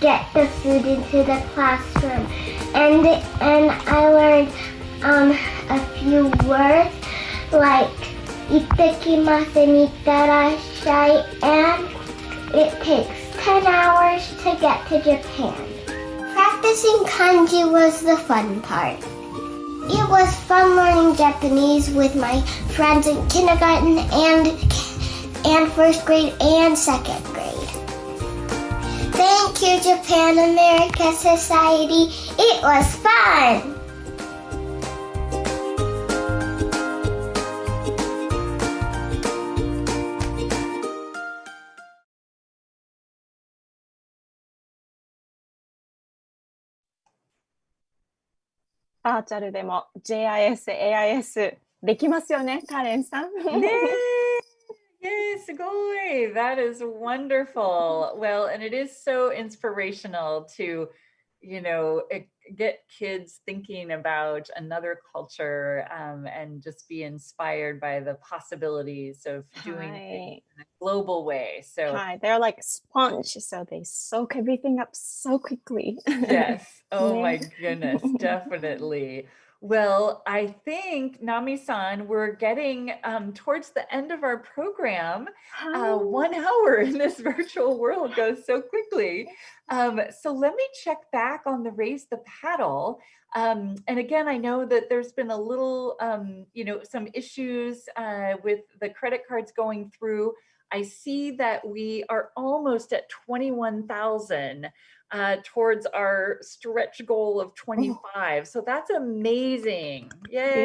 get the food into the classroom. And I learned a few words like ittekimasu and itterashai, and it takes 10 hours to get to Japan. Practicing kanji was the fun part. It was fun learning Japanese with my friends in kindergarten and first grade and second grade. Thank you, Japan America Society. It was fun.バーチャルでも JIS、AIS できますよね、カレンさん。ねえ、すごい. That is wonderful. Well, and it is so inspirational to, get kids thinking about another culture and just be inspired by the possibilities of doing things in a global way. So they're like sponge, so they soak everything up so quickly. Yes. Oh my goodness, definitely. Well, I think, Nami-san, we're getting towards the end of our program. 1 hour in this virtual world goes so quickly. So let me check back on the Raise the Paddle. And again, I know that there's been a little, some issues with the credit cards going through. I see that we are almost at 21,000. Towards our stretch goal of 25. So that's amazing. Yay.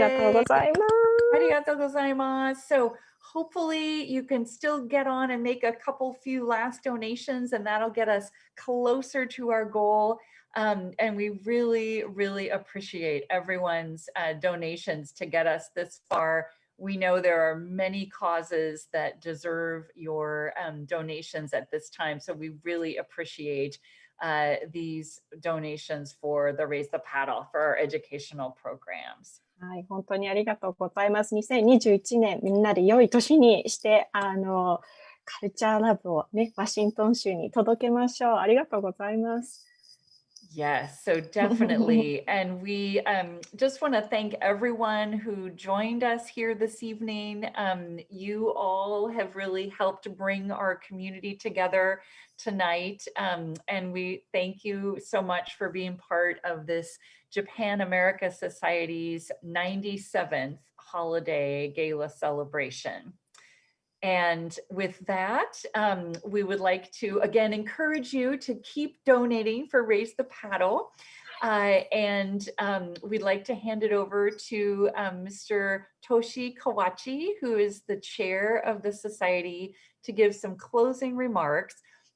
Arigatou gozaimasu. So hopefully you can still get on and make a few last donations, and that'll get us closer to our goal. And we really, really appreciate everyone's donations to get us this far. We know there are many causes that deserve your donations at this time. So we really appreciate these donations for the Raise the Paddle for our educational programs. はい、本当にありがとうございます。2021年みんなで良い年にして、カルチャーラブをね、ワシントン州に届けましょう。ありがとうございます。Yes, so definitely. And we just want to thank everyone who joined us here this evening. You all have really helped bring our community together tonight. And we thank you so much for being part of this Japan America Society's 97th holiday gala celebration. And with that, we would like to, again, encourage you to keep donating for Raise the Paddle. And we'd like to hand it over to Mr. Toshi Kawachi, who is the chair of the society, to give some closing remarks.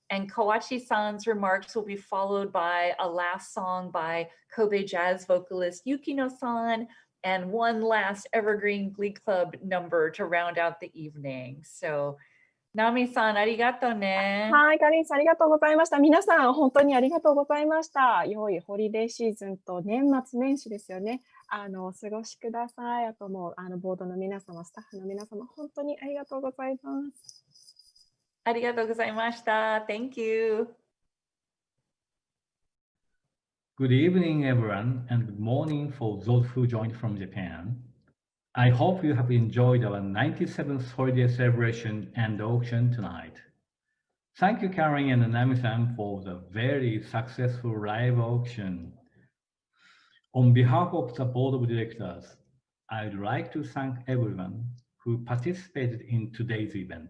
And Kawachi-san's remarks will be followed by a last song by Kobe jazz vocalist Yukino-san, and one last evergreen Glee Club number to round out the evening. So, Nami-san, arigato ne. はい、カリンさんありがとうございました。皆さん本当にありがとうございました。良いホリデーシーズンと年末年始ですよね。お過ごしください。あともうボードの皆様、スタッフの皆様、本当にありがとうございます。ありがとうございました。Thank you. Good evening, everyone, and good morning for those who joined from Japan. I hope you have enjoyed our 97th holiday celebration and auction tonight. Thank you, Karen and Nami-san, for the very successful live auction. On behalf of the Board of Directors, I'd like to thank everyone who participated in today's event.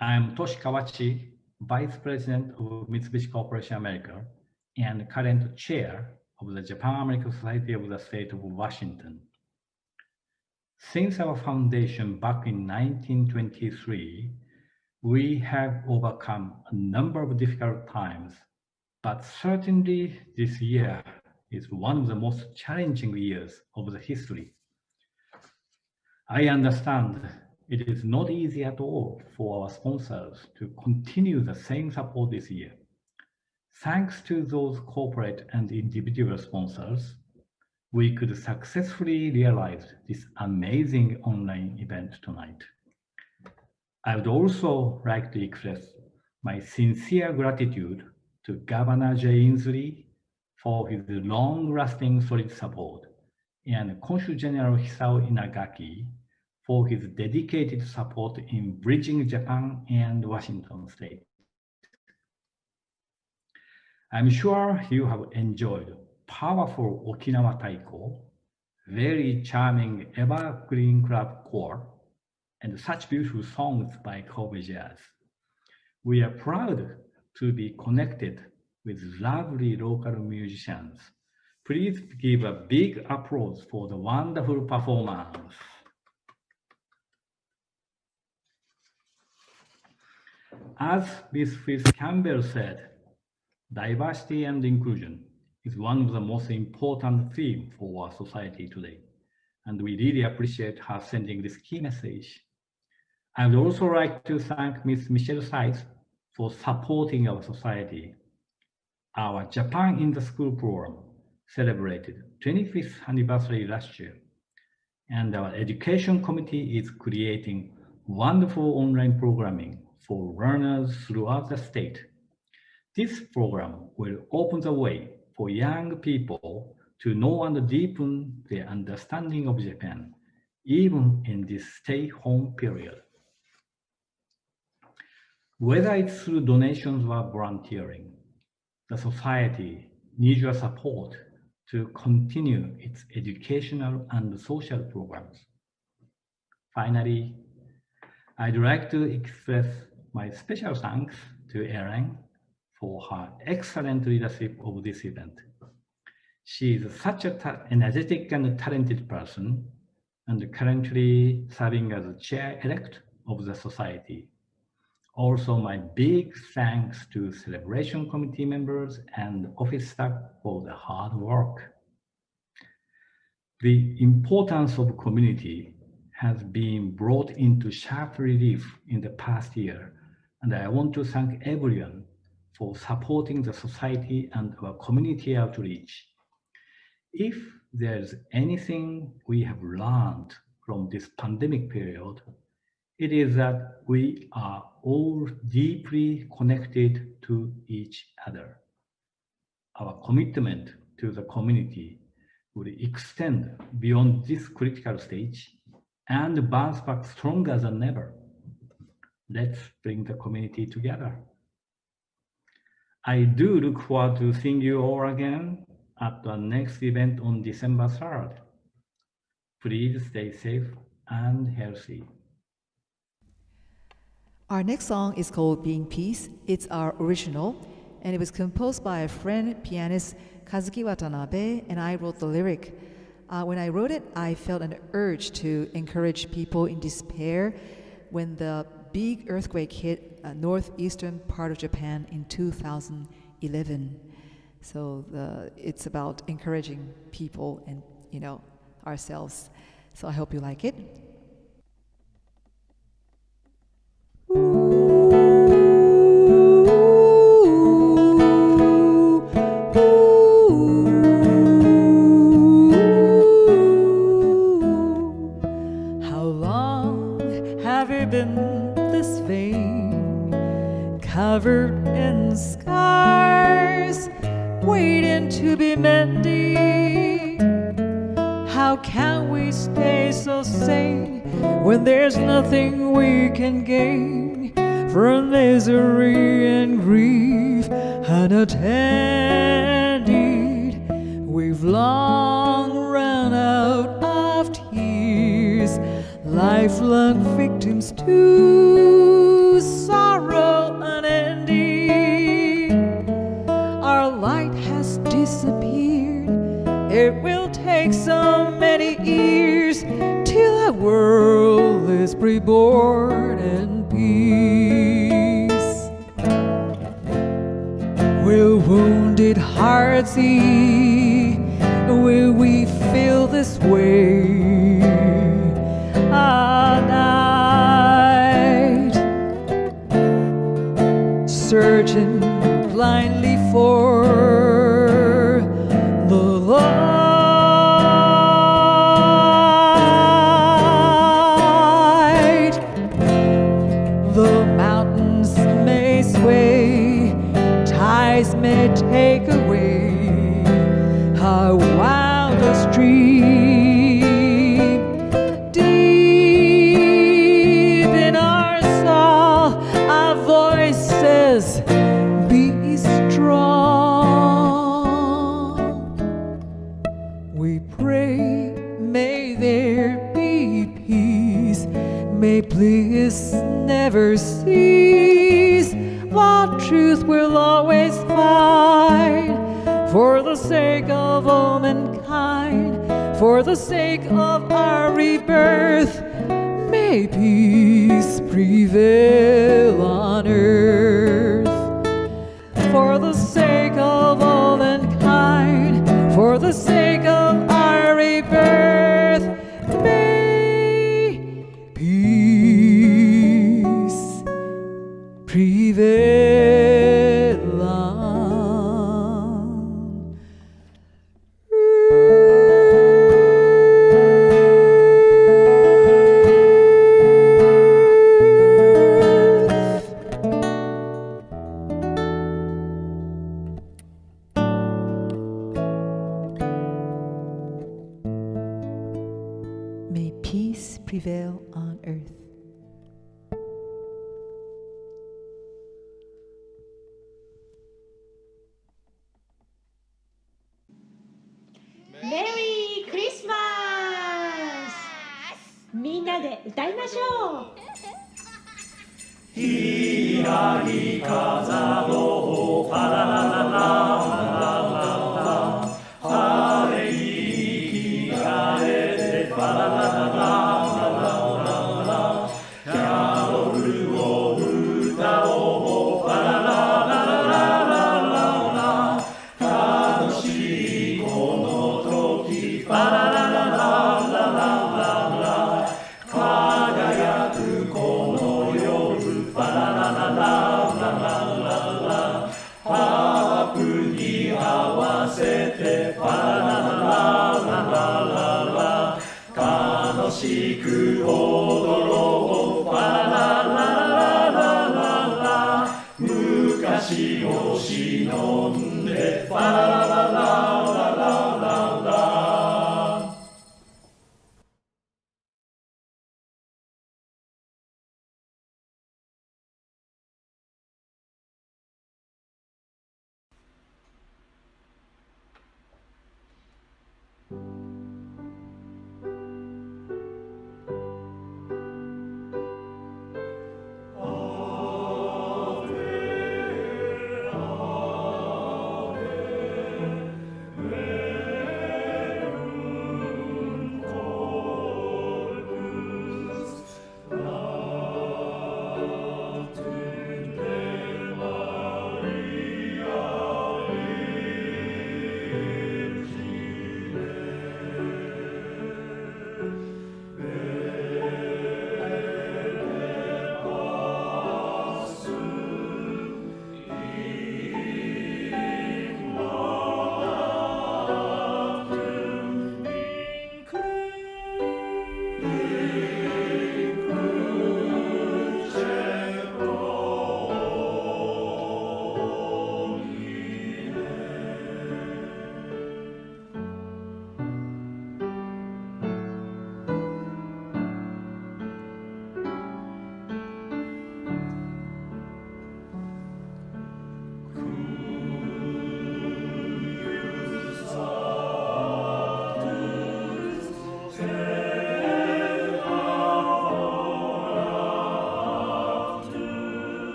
I'm Toshi Kawachi, Vice President of Mitsubishi Corporation America and current chair of the Japan-American Society of the State of Washington. Since our foundation back in 1923, we have overcome a number of difficult times, but certainly this year is one of the most challenging years of the history. I understand it is not easy at all for our sponsors to continue the same support this year. Thanks to those corporate and individual sponsors, we could successfully realize this amazing online event tonight. I would also like to express my sincere gratitude to Governor Jay Inslee for his long-lasting solid support and Consul General Hisao Inagaki for his dedicated support in bridging Japan and Washington State. I'm sure you have enjoyed powerful Okinawa Taiko, very charming Evergreen Club Core, and such beautiful songs by Kobe Jazz. We are proud to be connected with lovely local musicians. Please give a big applause for the wonderful performance. As Ms. Fitz Campbell said, diversity and inclusion is one of the most important themes for our society today, and we really appreciate her sending this key message. I would also like to thank Ms. Michelle Seitz for supporting our society. Our Japan in the School program celebrated 25th anniversary last year, and our education committee is creating wonderful online programming for learners throughout the state. This program will open the way for young people to know and deepen their understanding of Japan, even in this stay-home period. Whether it's through donations or volunteering, the society needs your support to continue its educational and social programs. Finally, I'd like to express my special thanks to Erin for her excellent leadership of this event. She is such an energetic and talented person, and currently serving as chair-elect of the society. Also, my big thanks to celebration committee members and office staff for the hard work. The importance of community has been brought into sharp relief in the past year, and I want to thank everyone for supporting the society and our community outreach. If there's anything we have learned from this pandemic period, it is that we are all deeply connected to each other. Our commitment to the community will extend beyond this critical stage and bounce back stronger than ever. Let's bring the community together. I do look forward to seeing you all again at the next event on December 3rd. Please stay safe and healthy. Our next song is called Being Peace. It's our original, and it was composed by a friend, pianist Kazuki Watanabe, and I wrote the lyric. When I wrote it, I felt an urge to encourage people in despair when the big earthquake hit northeastern part of Japan in 2011. So it's about encouraging people and, ourselves. So I hope you like it. How long have you been this vain, covered in scars, waiting to be mended? How can we stay so sane when there's nothing we can gain from misery and grief unattended? We've long run out of lifelong victims to sorrow unending. Our light has disappeared. It will take so many years till our world is reborn in peace. Will wounded hearts see? Will we feel this way all night? Searching blindly for the light. The mountains may sway, tides may take away our wildest dream. Deep in our soul, our voice says, be strong. We pray, may there be peace, may bliss never cease, while truth will always find. For the sake of all mankind, for the sake of our rebirth, may peace prevail on earth. For the sake of all mankind, for the sake of our rebirth, may peace prevail on. May peace prevail on earth. Merry Christmas! みんなで歌いましょう。ひらり飾ろうファラララララララ晴れ息がれてファラララララキャロルを歌おうファララララララ楽しいこの時ファララララララ輝くこの夜ファララララララハープに合わせてファララララララ楽しく踊ろうファララララララ昔を忍ん